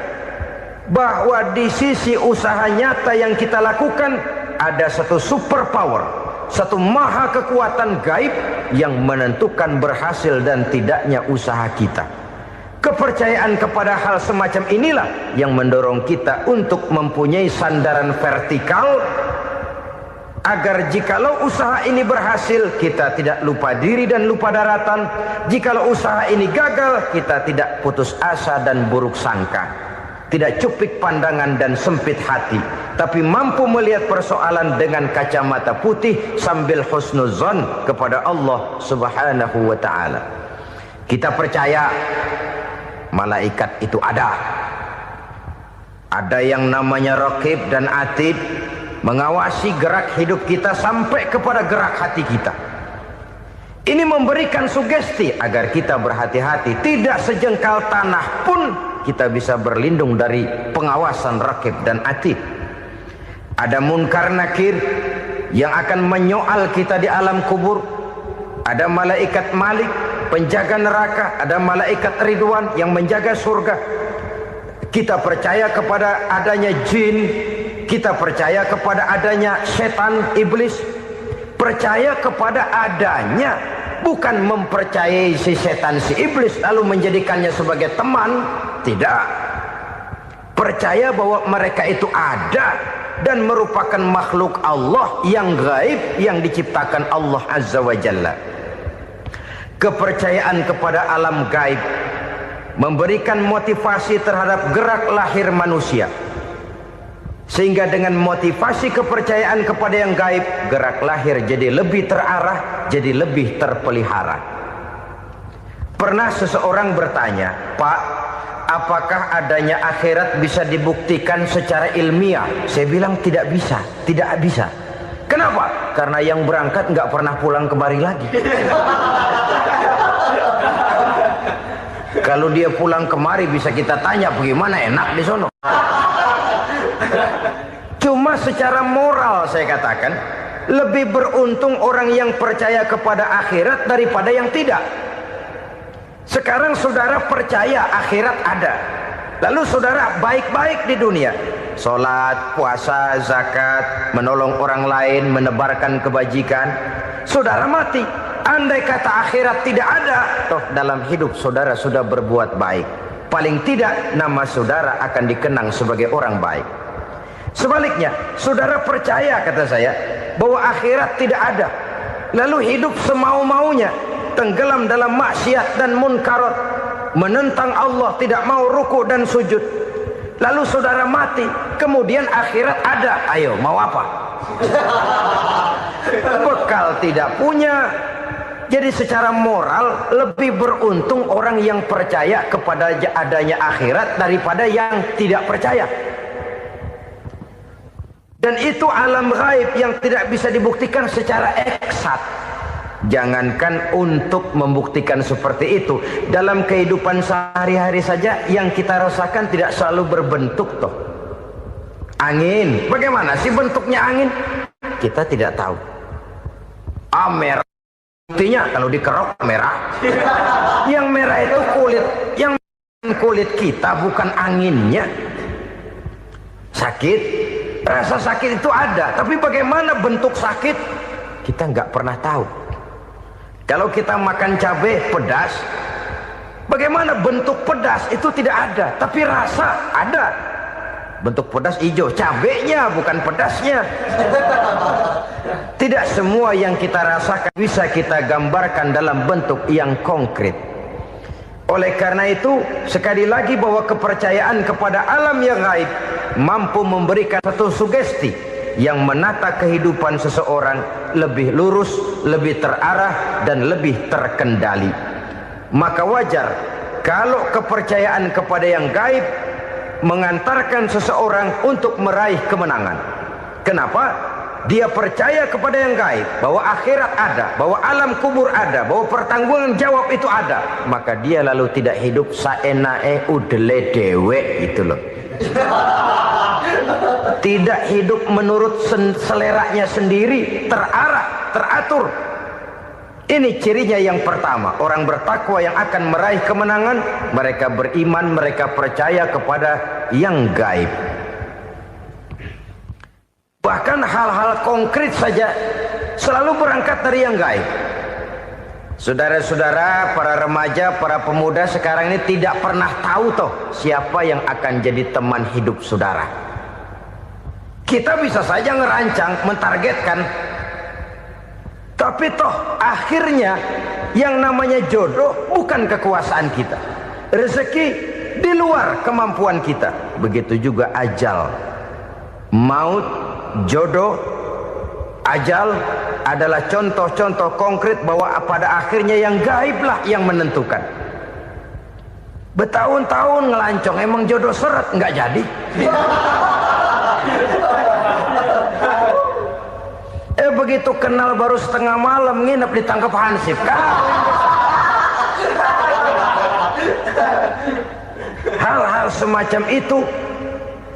[SPEAKER 1] bahwa di sisi usaha nyata yang kita lakukan ada satu super power, satu maha kekuatan gaib yang menentukan berhasil dan tidaknya usaha kita. Kepercayaan kepada hal semacam inilah yang mendorong kita untuk mempunyai sandaran vertikal, agar jikalau usaha ini berhasil, kita tidak lupa diri dan lupa daratan. Jikalau usaha ini gagal, kita tidak putus asa dan buruk sangka, tidak cupik pandangan dan sempit hati, tapi mampu melihat persoalan dengan kacamata putih sambil husnuzon kepada Allah Subhanahu wa ta'ala. Kita percaya malaikat itu ada. Ada yang namanya raqib dan atid, mengawasi gerak hidup kita sampai kepada gerak hati kita. Ini memberikan sugesti agar kita berhati-hati. Tidak sejengkal tanah pun kita bisa berlindung dari pengawasan raqib dan atid. Ada munkar nakir yang akan menyoal kita di alam kubur. Ada malaikat Malik, penjaga neraka. Ada malaikat Ridwan yang menjaga surga. Kita percaya kepada adanya jin, kita percaya kepada adanya setan, iblis. Percaya kepada adanya, bukan mempercayai si setan, si iblis lalu menjadikannya sebagai teman. Tidak. Percaya bahwa mereka itu ada dan merupakan makhluk Allah yang gaib, yang diciptakan Allah Azza wa Jalla. Kepercayaan kepada alam gaib memberikan motivasi terhadap gerak lahir manusia, sehingga dengan motivasi kepercayaan kepada yang gaib, gerak lahir jadi lebih terarah, jadi lebih terpelihara. Pernah seseorang bertanya, "Pak, apakah adanya akhirat bisa dibuktikan secara ilmiah?" Saya bilang tidak bisa, tidak bisa. Kenapa? Karena yang berangkat nggak pernah pulang kembali lagi. Kalau dia pulang kemari bisa kita tanya bagaimana enak di sono. Cuma secara moral saya katakan, lebih beruntung orang yang percaya kepada akhirat daripada yang tidak. Sekarang saudara percaya akhirat ada, lalu saudara baik-baik di dunia, sholat, puasa, zakat, menolong orang lain, menebarkan kebajikan. Saudara mati, andai kata akhirat tidak ada, toh dalam hidup saudara sudah berbuat baik. Paling tidak nama saudara akan dikenang sebagai orang baik. Sebaliknya, saudara percaya, kata saya, bahwa akhirat tidak ada, lalu hidup semau-maunya, tenggelam dalam maksiat dan munkarat, menentang Allah, tidak mau ruku dan sujud, lalu saudara mati, kemudian akhirat ada, ayo mau apa? Bekal tidak punya. Jadi secara moral lebih beruntung orang yang percaya kepada adanya akhirat daripada yang tidak percaya. Dan itu alam gaib yang tidak bisa dibuktikan secara eksat. Jangankan untuk membuktikan seperti itu, dalam kehidupan sehari-hari saja yang kita rasakan tidak selalu berbentuk toh. Angin, bagaimana sih bentuknya angin? Kita tidak tahu. Merah, buktinya kalau dikerok merah. Yang merah itu kulit, yang kulit kita bukan anginnya. Sakit, rasa sakit itu ada, tapi bagaimana bentuk sakit kita nggak pernah tahu. Kalau kita makan cabai pedas, bagaimana bentuk pedas itu tidak ada, tapi rasa ada. Bentuk pedas hijau, cabenya bukan pedasnya. Tidak semua yang kita rasakan bisa kita gambarkan dalam bentuk yang konkret. Oleh karena itu, sekali lagi bahwa kepercayaan kepada alam yang gaib mampu memberikan satu sugesti yang menata kehidupan seseorang lebih lurus, lebih terarah, dan lebih terkendali. Maka wajar kalau kepercayaan kepada yang gaib mengantarkan seseorang untuk meraih kemenangan. Kenapa? Dia percaya kepada yang gaib, bahwa akhirat ada, bahwa alam kubur ada, bahwa pertanggungan jawab itu ada. Maka dia lalu tidak hidup saenae udele dewe, itu loh. Tidak hidup menurut seleranya sendiri, terarah, teratur. Ini cirinya yang pertama. Orang bertakwa yang akan meraih kemenangan, mereka beriman, mereka percaya kepada yang gaib. Bahkan hal-hal konkret saja selalu berangkat dari yang gaib. Saudara-saudara, para remaja, para pemuda sekarang ini tidak pernah tahu toh siapa yang akan jadi teman hidup saudara. Kita bisa saja ngerancang, mentargetkan, tapi toh akhirnya yang namanya jodoh bukan kekuasaan kita. Rezeki di luar kemampuan kita. Begitu juga ajal. Maut, jodoh, ajal adalah contoh-contoh konkret bahwa pada akhirnya yang gaiblah yang menentukan. Bertahun-tahun ngelancong, emang jodoh seret, nggak jadi. Begitu kenal baru setengah malam nginep ditangkap hansip kan. Hal-hal semacam itu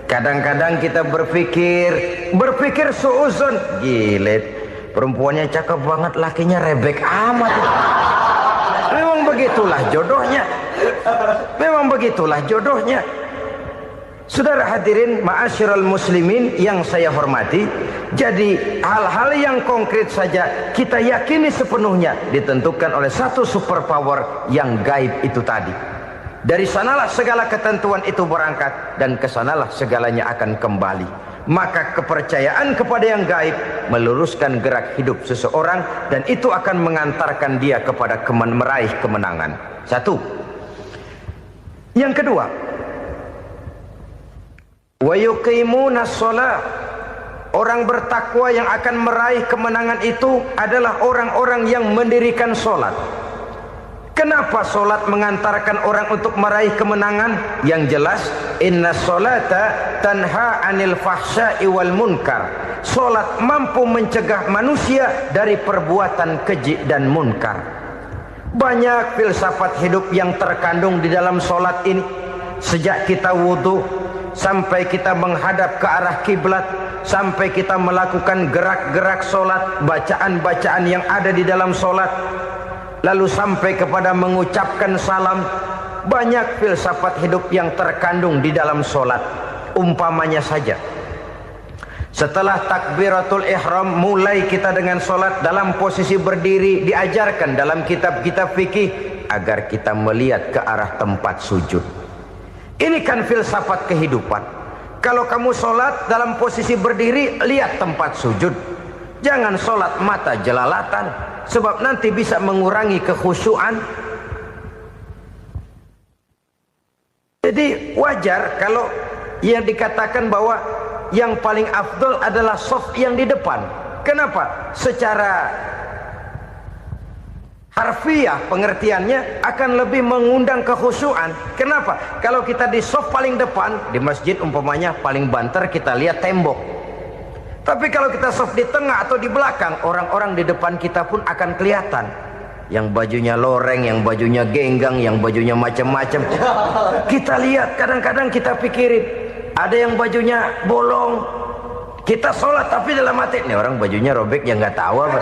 [SPEAKER 1] kadang-kadang kita berpikir suuzon, gilet, perempuannya cakep banget, lakinya rebek amat. Memang begitulah jodohnya. Memang begitulah jodohnya. Saudara hadirin ma'asyiral muslimin yang saya hormati, jadi hal-hal yang konkret saja kita yakini sepenuhnya ditentukan oleh satu superpower yang gaib itu tadi. Dari sanalah segala ketentuan itu berangkat dan kesanalah segalanya akan kembali. Maka kepercayaan kepada yang gaib meluruskan gerak hidup seseorang dan itu akan mengantarkan dia kepada meraih kemenangan. Satu. Yang kedua, wa yuqimuna shalah. Orang bertakwa yang akan meraih kemenangan itu adalah orang-orang yang mendirikan sholat. Kenapa sholat mengantarkan orang untuk meraih kemenangan? Yang jelas, inna sholata tanha anil fahsya'i wal munkar. Sholat mampu mencegah manusia dari perbuatan keji dan munkar. Banyak filsafat hidup yang terkandung di dalam sholat ini. Sejak kita wudhu sampai kita menghadap ke arah kiblat, sampai kita melakukan gerak-gerak sholat, bacaan-bacaan yang ada di dalam sholat, lalu sampai kepada mengucapkan salam. Banyak filsafat hidup yang terkandung di dalam sholat. Umpamanya saja, setelah takbiratul ihram mulai kita dengan sholat dalam posisi berdiri, diajarkan dalam kitab-kitab fikih agar kita melihat ke arah tempat sujud. Ini kan filsafat kehidupan. Kalau kamu sholat dalam posisi berdiri, lihat tempat sujud. Jangan sholat mata jelalatan, sebab nanti bisa mengurangi kekhusyuan. Jadi wajar kalau yang dikatakan bahwa yang paling afdol adalah shaf yang di depan. Kenapa? Secara harfiah pengertiannya akan lebih mengundang kekhusyuan. Kenapa? Kalau kita di shaf paling depan di masjid umpamanya paling banter kita lihat tembok. Tapi kalau kita shaf di tengah atau di belakang, orang-orang di depan kita pun akan kelihatan. Yang bajunya loreng, yang bajunya genggang, yang bajunya macam-macam. Kita lihat, kadang-kadang kita pikirin, ada yang bajunya bolong. Kita sholat tapi dalam hati, nih orang bajunya robek yang nggak tahu apa.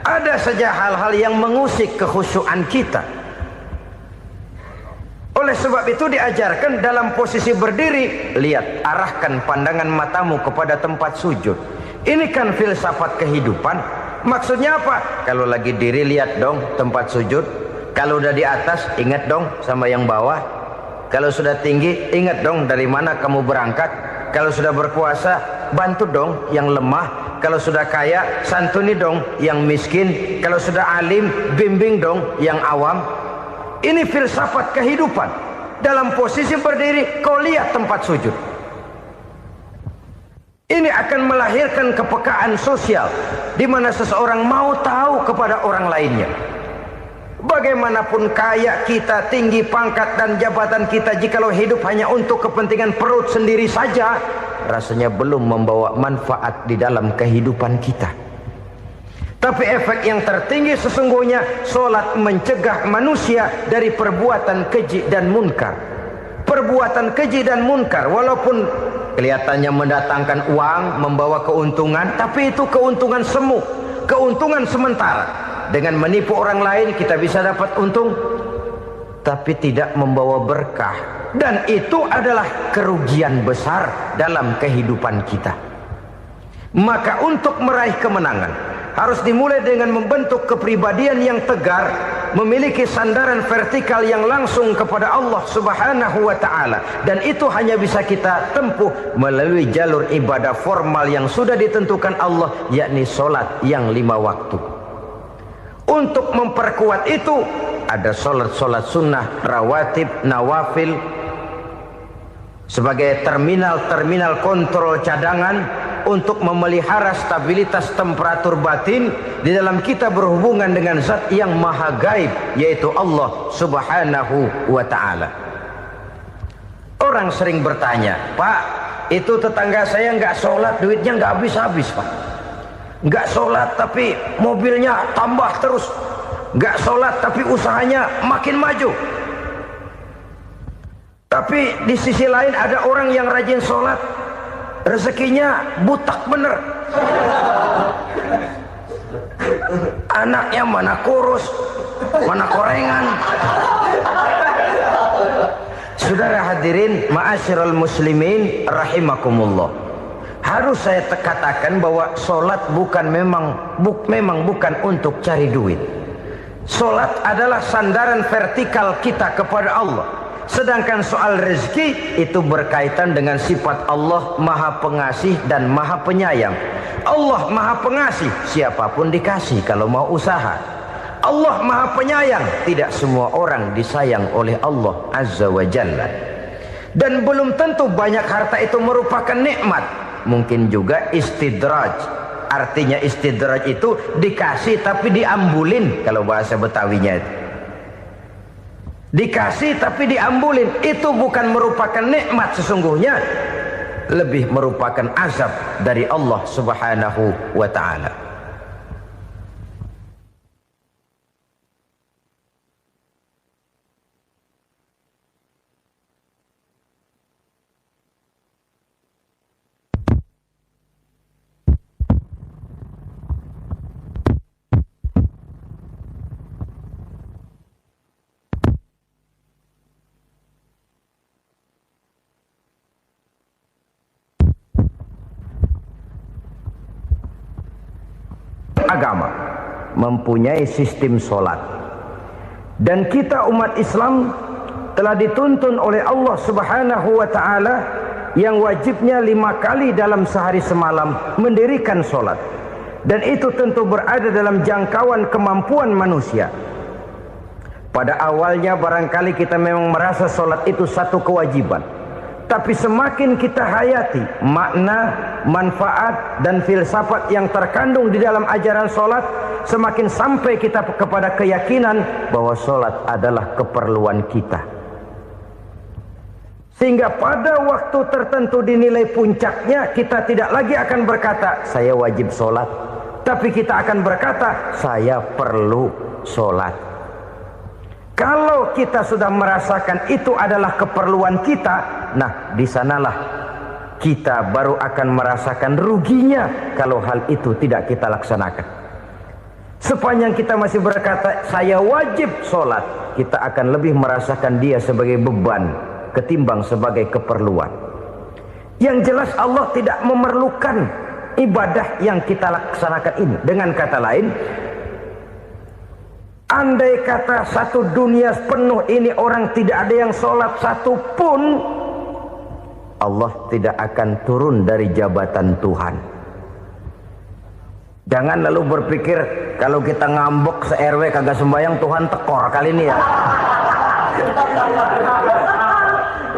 [SPEAKER 1] Ada saja hal-hal yang mengusik kekhusyuan kita. Oleh sebab itu diajarkan dalam posisi berdiri, lihat, arahkan pandangan matamu kepada tempat sujud. Ini kan filsafat kehidupan. Maksudnya apa? Kalau lagi diri lihat dong tempat sujud. Kalau udah di atas ingat dong sama yang bawah. Kalau sudah tinggi ingat dong dari mana kamu berangkat. Kalau sudah berkuasa bantu dong yang lemah. Kalau sudah kaya santuni dong yang miskin. Kalau sudah alim bimbing dong yang awam. Ini filsafat kehidupan. Dalam posisi berdiri kau lihat tempat sujud. Ini akan melahirkan kepekaan sosial di mana seseorang mau tahu kepada orang lainnya. Bagaimanapun kaya kita, tinggi pangkat dan jabatan kita, jikalau hidup hanya untuk kepentingan perut sendiri saja, rasanya belum membawa manfaat di dalam kehidupan kita. Tapi efek yang tertinggi sesungguhnya, sholat mencegah manusia dari perbuatan keji dan munkar. Perbuatan keji dan munkar, walaupun kelihatannya mendatangkan uang, membawa keuntungan, tapi itu keuntungan semu, keuntungan sementara. Dengan menipu orang lain kita bisa dapat untung, tapi tidak membawa berkah. Dan itu adalah kerugian besar dalam kehidupan kita. Maka untuk meraih kemenangan harus dimulai dengan membentuk kepribadian yang tegar, memiliki sandaran vertikal yang langsung kepada Allah Subhanahu wa ta'ala. Dan itu hanya bisa kita tempuh melalui jalur ibadah formal yang sudah ditentukan Allah, yakni sholat yang 5 waktu. Untuk memperkuat itu ada sholat-sholat sunnah, rawatib, nawafil sebagai terminal-terminal kontrol cadangan untuk memelihara stabilitas temperatur batin di dalam kita berhubungan dengan zat yang maha gaib, yaitu Allah Subhanahu wa ta'ala. Orang sering bertanya, Pak, itu tetangga saya nggak sholat, duitnya nggak habis-habis, Pak. Nggak sholat tapi mobilnya tambah terus. Nggak sholat tapi usahanya makin maju. Tapi di sisi lain ada orang yang rajin sholat, rezekinya butak bener. Anaknya mana kurus, mana korengan. Saudara hadirin ma'asyiral muslimin rahimakumullah, harus saya katakan bahwa sholat memang bukan untuk cari duit. Sholat adalah sandaran vertikal kita kepada Allah. Sedangkan soal rezeki itu berkaitan dengan sifat Allah maha pengasih dan maha penyayang. Allah maha pengasih, siapapun dikasih kalau mau usaha. Allah maha penyayang, tidak semua orang disayang oleh Allah Azza wa Jalla. Dan belum tentu banyak harta itu merupakan nikmat. Mungkin juga istidraj. Artinya istidraj itu dikasih tapi diambulin, kalau bahasa Betawinya itu. Dikasih tapi diambulin, itu bukan merupakan nikmat sesungguhnya, lebih merupakan azab dari Allah Subhanahu wa ta'ala. Agama mempunyai sistem sholat, dan kita umat Islam telah dituntun oleh Allah Subhanahu wa ta'ala yang wajibnya 5 kali dalam sehari semalam mendirikan solat, dan itu tentu berada dalam jangkauan kemampuan manusia. Pada awalnya barangkali kita memang merasa solat itu satu kewajiban, tapi semakin kita hayati makna, manfaat dan filsafat yang terkandung di dalam ajaran solat, semakin sampai kita kepada keyakinan bahwa solat adalah keperluan kita. Sehingga pada waktu tertentu dinilai puncaknya, kita tidak lagi akan berkata saya wajib solat, tapi kita akan berkata saya perlu solat. Kalau kita sudah merasakan itu adalah keperluan kita, nah di sanalah kita baru akan merasakan ruginya kalau hal itu tidak kita laksanakan. Sepanjang kita masih berkata saya wajib sholat, kita akan lebih merasakan dia sebagai beban ketimbang sebagai keperluan. Yang jelas Allah tidak memerlukan ibadah yang kita laksanakan ini. Dengan kata lain, andai kata satu dunia penuh ini orang tidak ada yang sholat satu pun, Allah tidak akan turun dari jabatan Tuhan. Jangan lalu berpikir kalau kita ngambek se-RW kagak sembahyang Tuhan tekor kali ini ya.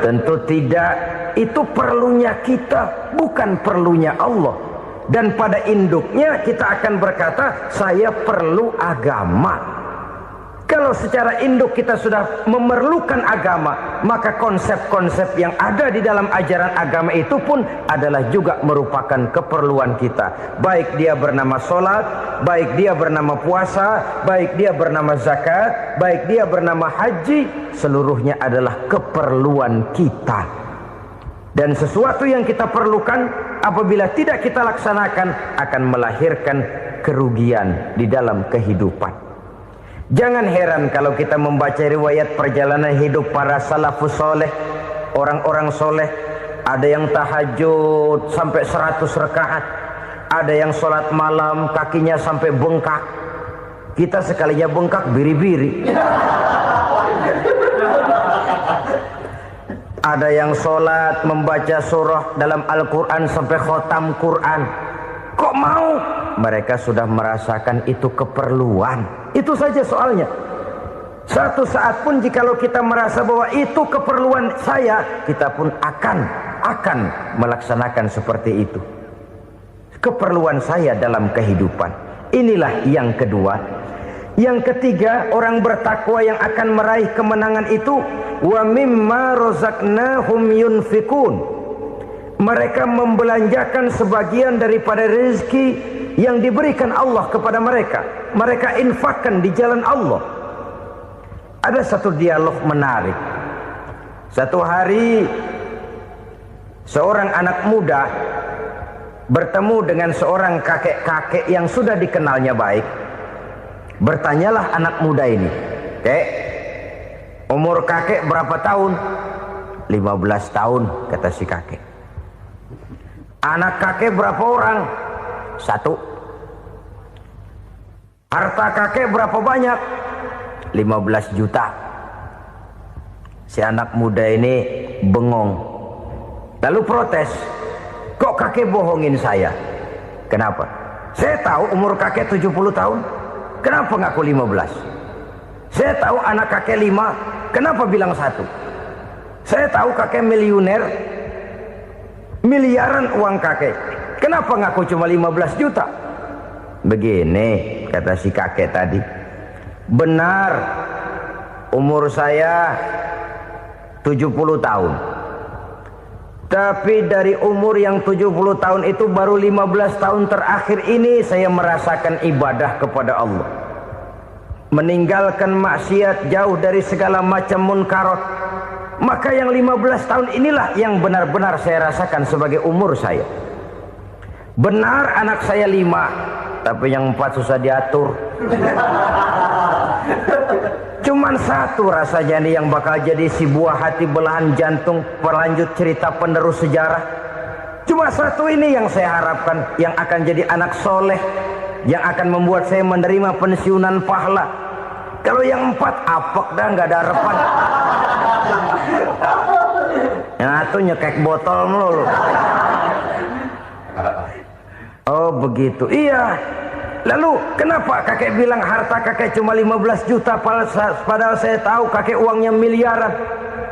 [SPEAKER 1] Tentu tidak. Itu perlunya kita, bukan perlunya Allah. Dan pada induknya kita akan berkata saya perlu agama. Kalau secara induk kita sudah memerlukan agama, maka konsep-konsep yang ada di dalam ajaran agama itu pun adalah juga merupakan keperluan kita. Baik dia bernama sholat, baik dia bernama puasa, baik dia bernama zakat, baik dia bernama haji, seluruhnya adalah keperluan kita. Dan sesuatu yang kita perlukan apabila tidak kita laksanakan akan melahirkan kerugian di dalam kehidupan. Jangan heran kalau kita membaca riwayat perjalanan hidup para salafus soleh, orang-orang soleh. Ada yang tahajud sampai 100 rakaat, ada yang sholat malam kakinya sampai bengkak. Kita sekalinya bengkak biri-biri. Ada yang sholat membaca surah dalam Al-Quran sampai khotam Quran. Kok mau? Mereka sudah merasakan itu keperluan. Itu saja soalnya. Satu saat pun jikalau kita merasa bahwa itu keperluan saya, kita pun akan melaksanakan seperti itu. Keperluan saya dalam kehidupan. Inilah yang kedua. Yang ketiga, orang bertakwa yang akan meraih kemenangan itu, wa mimma razaqnahum yunfikun. Mereka membelanjakan sebagian daripada rezeki yang diberikan Allah kepada mereka. Mereka infakkan di jalan Allah. Ada satu dialog menarik. Satu hari seorang anak muda bertemu dengan seorang kakek-kakek yang sudah dikenalnya baik. Bertanyalah anak muda ini, "Kek, umur kakek berapa tahun?" 15 tahun, kata si kakek. "Anak kakek berapa orang?" 1. "Harta kakek berapa banyak?" 15 juta. Si anak muda ini bengong, lalu protes, "Kok kakek bohongin saya?" "Kenapa?" "Saya tahu umur kakek 70 tahun. Kenapa ngaku 15? Saya tahu anak kakek 5. Kenapa bilang 1? Saya tahu kakek miliuner, miliaran uang kakek. Kenapa ngaku cuma 15 juta? Begini, kata si kakek tadi. Benar, umur saya 70 tahun. Tapi dari umur yang 70 tahun itu baru 15 tahun terakhir ini saya merasakan ibadah kepada Allah. Meninggalkan maksiat, jauh dari segala macam munkarat. Maka yang 15 tahun inilah yang benar-benar saya rasakan sebagai umur saya. Benar anak saya 5, tapi yang 4 susah diatur. Cuman 1 rasanya nih yang bakal jadi si buah hati belahan jantung berlanjut cerita penerus sejarah. Cuma 1 ini yang saya harapkan, yang akan jadi anak soleh, yang akan membuat saya menerima pensiunan pahala. Kalau yang 4 apek dah, nggak ada harapan. Yang satu nyekek botol melulu. Oh begitu. Iya. Lalu kenapa kakek bilang harta kakek cuma 15 juta padahal saya tahu kakek uangnya miliaran,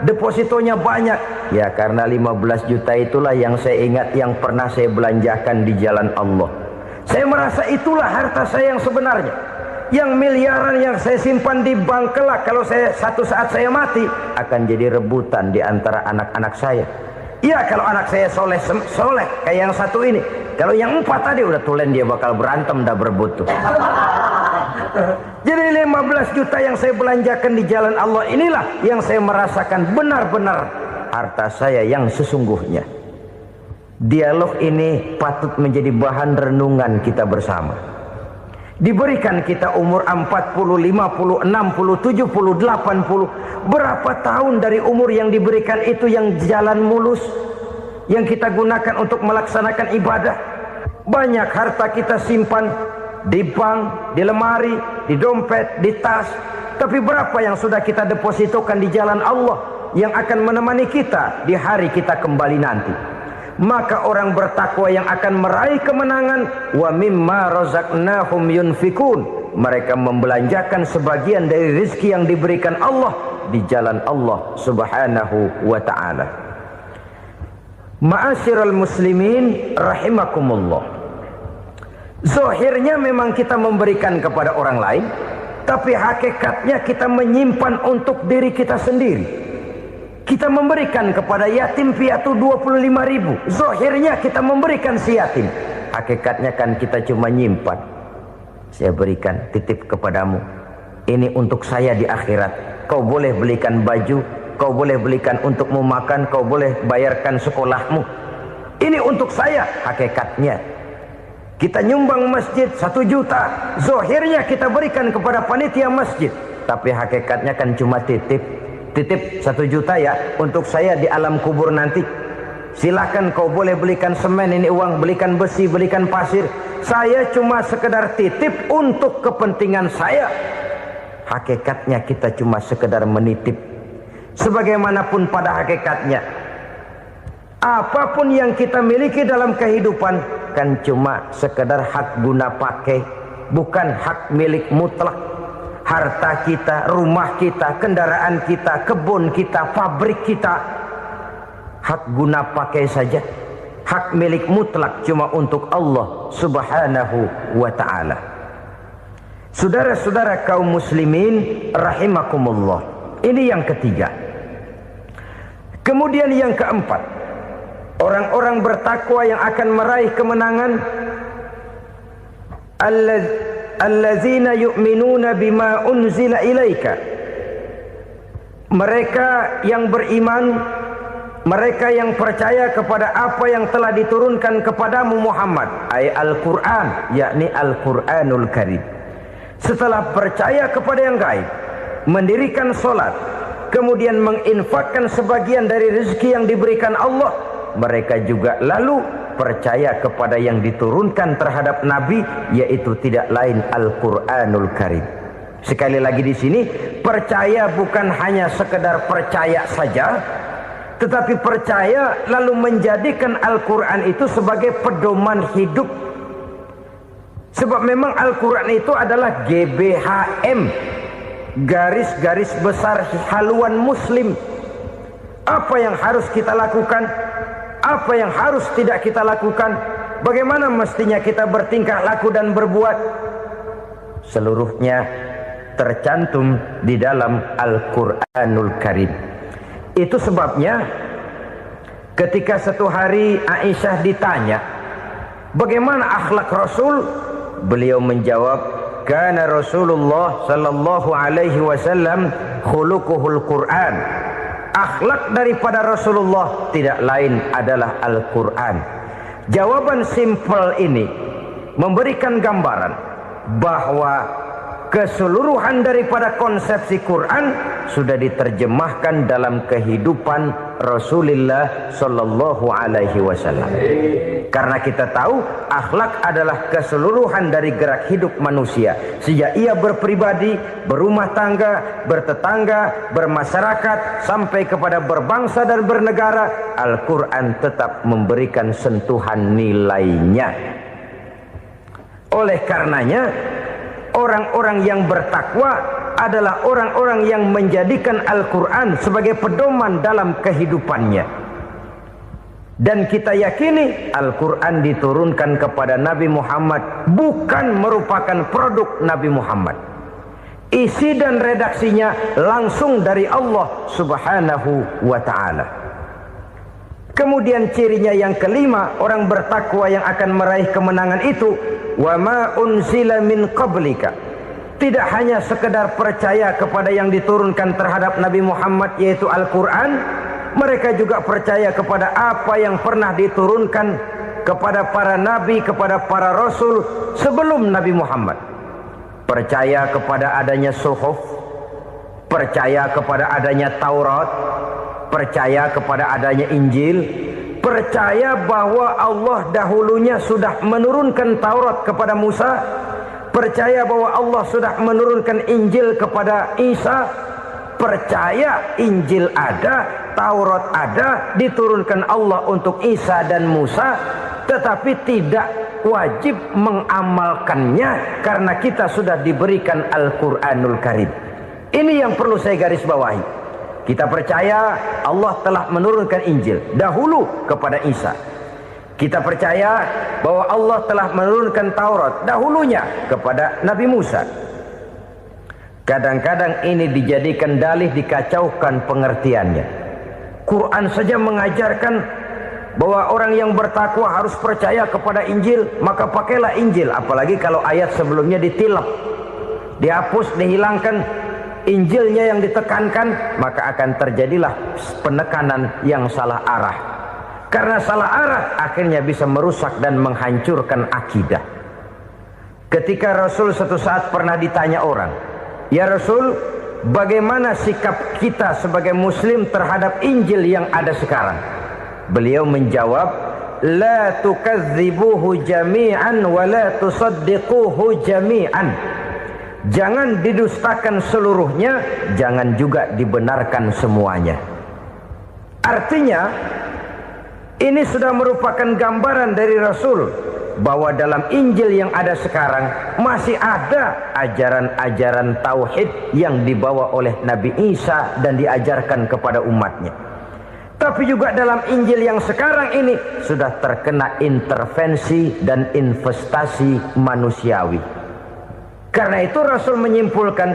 [SPEAKER 1] depositonya banyak? Ya karena 15 juta itulah yang saya ingat yang pernah saya belanjakan di jalan Allah. Saya merasa itulah harta saya yang sebenarnya. Yang miliaran yang saya simpan di bank kelak kalau satu saat saya mati akan jadi rebutan di antara anak-anak saya. Ya kalau anak saya soleh kayak yang satu ini. Kalau yang 4 tadi udah tulen dia bakal berantem dah berebut tuh. Jadi 15 juta yang saya belanjakan di jalan Allah inilah yang saya merasakan benar-benar harta saya yang sesungguhnya. Dialog ini patut menjadi bahan renungan kita bersama. Diberikan kita umur 40, 50, 60, 70, 80. Berapa tahun dari umur yang diberikan itu yang jalan mulus, yang kita gunakan untuk melaksanakan ibadah? Banyak harta kita simpan di bank, di lemari, di dompet, di tas. Tapi berapa yang sudah kita depositokan di jalan Allah yang akan menemani kita di hari kita kembali nanti? Maka orang bertakwa yang akan meraih kemenangan, wa mimma razaqnahum yunfikun, mereka membelanjakan sebagian dari rezeki yang diberikan Allah di jalan Allah Subhanahu wa ta'ala. Ma'asyiral muslimin rahimakumullah. Zahirnya memang kita memberikan kepada orang lain, tapi hakikatnya kita menyimpan untuk diri kita sendiri. Kita memberikan kepada yatim piatu 25.000. Zahirnya kita memberikan si yatim, hakikatnya kan kita cuma nyimpan. Saya berikan, titip kepadamu, ini untuk saya di akhirat. Kau boleh belikan baju, kau boleh belikan untukmu makan, kau boleh bayarkan sekolahmu. Ini untuk saya. Hakikatnya kita nyumbang masjid 1 juta, zahirnya kita berikan kepada panitia masjid, tapi hakikatnya kan cuma titip 1 juta ya untuk saya di alam kubur nanti. Silakan kau boleh belikan semen, ini uang, belikan besi, belikan pasir. Saya cuma sekedar titip untuk kepentingan saya. Hakikatnya kita cuma sekedar menitip. Sebagaimanapun pada hakikatnya, apapun yang kita miliki dalam kehidupan kan cuma sekedar hak guna pakai, bukan hak milik mutlak. Harta kita, rumah kita, kendaraan kita, kebun kita, pabrik kita, hak guna pakai saja. Hak milik mutlak cuma untuk Allah Subhanahu wa ta'ala. Saudara-saudara kaum muslimin rahimakumullah. Ini yang ketiga. Kemudian yang keempat, orang-orang bertakwa yang akan meraih kemenangan, allazina yu'minuna bima unzila ilaika. Mereka yang beriman, mereka yang percaya kepada apa yang telah diturunkan kepadamu Muhammad, ay Al-Quran, yakni Al-Quranul Karim. Setelah percaya kepada yang gaib, mendirikan solat, kemudian menginfakkan sebagian dari rezeki yang diberikan Allah, mereka juga lalu percaya kepada yang diturunkan terhadap Nabi, yaitu tidak lain Al-Quranul Karim. Sekali lagi di sini, percaya bukan hanya sekedar percaya saja, tetapi percaya lalu menjadikan Al-Quran itu sebagai pedoman hidup. Sebab memang Al-Quran itu adalah GBHM, garis-garis besar haluan muslim. Apa yang harus kita lakukan, apa yang harus tidak kita lakukan, bagaimana mestinya kita bertingkah laku dan berbuat, seluruhnya tercantum di dalam Al-Quranul Karim. Itu sebabnya ketika satu hari Aisyah ditanya bagaimana akhlak Rasul, beliau menjawab, kana Rasulullah sallallahu alaihi wasallam khuluquhul Quran. Akhlak daripada Rasulullah tidak lain adalah Al-Quran. Jawaban simpel ini memberikan gambaran bahwa keseluruhan daripada konsepsi Quran sudah diterjemahkan dalam kehidupan Rasulullah sallallahu alaihi wasallam. Karena kita tahu akhlak adalah keseluruhan dari gerak hidup manusia. Sejak ia berpribadi, berumah tangga, bertetangga, bermasyarakat, sampai kepada berbangsa dan bernegara, Al-Quran tetap memberikan sentuhan nilainya. Oleh karenanya, orang-orang yang bertakwa adalah orang-orang yang menjadikan Al-Quran sebagai pedoman dalam kehidupannya. Dan kita yakini Al-Quran diturunkan kepada Nabi Muhammad bukan merupakan produk Nabi Muhammad. Isi dan redaksinya langsung dari Allah Subhanahu wa ta'ala. Kemudian cirinya yang kelima, orang bertakwa yang akan meraih kemenangan itu, wa ma unzila min qablika. Tidak hanya sekedar percaya kepada yang diturunkan terhadap Nabi Muhammad yaitu Al-Quran, mereka juga percaya kepada apa yang pernah diturunkan kepada para nabi, kepada para rasul sebelum Nabi Muhammad. Percaya kepada adanya suhuf, percaya kepada adanya Taurat, percaya kepada adanya Injil, percaya bahwa Allah dahulunya sudah menurunkan Taurat kepada Musa, percaya bahwa Allah sudah menurunkan Injil kepada Isa, percaya Injil ada, Taurat ada, diturunkan Allah untuk Isa dan Musa, tetapi tidak wajib mengamalkannya karena kita sudah diberikan Al-Quranul Karim. Ini yang perlu saya garis bawahi. Kita percaya Allah telah menurunkan Injil dahulu kepada Isa. Kita percaya bahwa Allah telah menurunkan Taurat dahulunya kepada Nabi Musa. Kadang-kadang ini dijadikan dalih, dikacaukan pengertiannya. Quran saja mengajarkan bahwa orang yang bertakwa harus percaya kepada Injil, maka pakailah Injil. Apalagi kalau ayat sebelumnya ditilap, dihapus, dihilangkan, Injilnya yang ditekankan, maka akan terjadilah penekanan yang salah arah. Karena salah arah akhirnya bisa merusak dan menghancurkan akidah. Ketika Rasul suatu saat pernah ditanya orang, "Ya Rasul, bagaimana sikap kita sebagai muslim terhadap Injil yang ada sekarang?" Beliau menjawab, "La tukadzibuhu jami'an wa la tusaddiquhu jami'an." Jangan didustakan seluruhnya, jangan juga dibenarkan semuanya. Artinya, ini sudah merupakan gambaran dari Rasul bahwa dalam Injil yang ada sekarang masih ada ajaran-ajaran tauhid yang dibawa oleh Nabi Isa dan diajarkan kepada umatnya. Tapi juga dalam Injil yang sekarang ini sudah terkena intervensi dan investasi manusiawi. Karena itu Rasul menyimpulkan,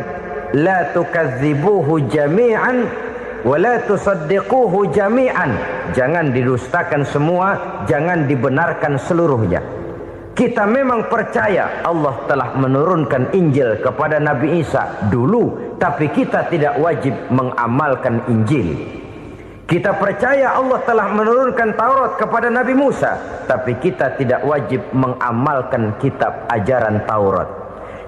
[SPEAKER 1] la tukadzibuhu jami'an wa la tusaddiquhu jami'an. Jangan didustakan semua, jangan dibenarkan seluruhnya. Kita memang percaya Allah telah menurunkan Injil kepada Nabi Isa dulu, tapi kita tidak wajib mengamalkan Injil. Kita percaya Allah telah menurunkan Taurat kepada Nabi Musa, tapi kita tidak wajib mengamalkan kitab ajaran Taurat.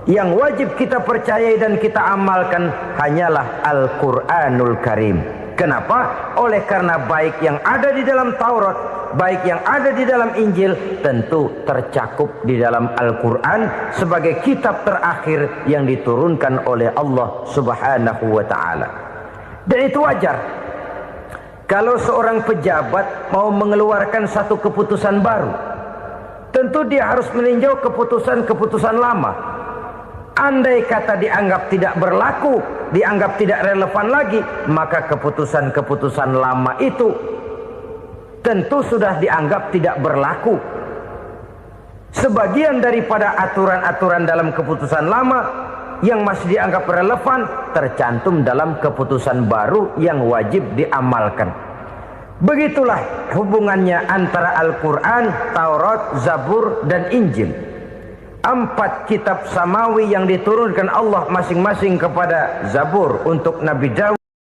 [SPEAKER 1] Yang wajib kita percayai dan kita amalkan hanyalah Al-Quranul Karim. Kenapa? Oleh karena baik yang ada di dalam Taurat, baik yang ada di dalam Injil, tentu tercakup di dalam Al-Quran sebagai kitab terakhir yang diturunkan oleh Allah Subhanahu wa ta'ala. Dan itu wajar. Kalau seorang pejabat mau mengeluarkan satu keputusan baru, tentu dia harus meninjau keputusan-keputusan lama. Andai kata dianggap tidak berlaku, dianggap tidak relevan lagi, maka keputusan-keputusan lama itu tentu sudah dianggap tidak berlaku. Sebagian daripada aturan-aturan dalam keputusan lama yang masih dianggap relevan tercantum dalam keputusan baru yang wajib diamalkan. Begitulah hubungannya antara Al-Quran, Taurat, Zabur, dan Injil. 4 kitab samawi yang diturunkan Allah masing-masing kepada Zabur untuk Nabi Daud,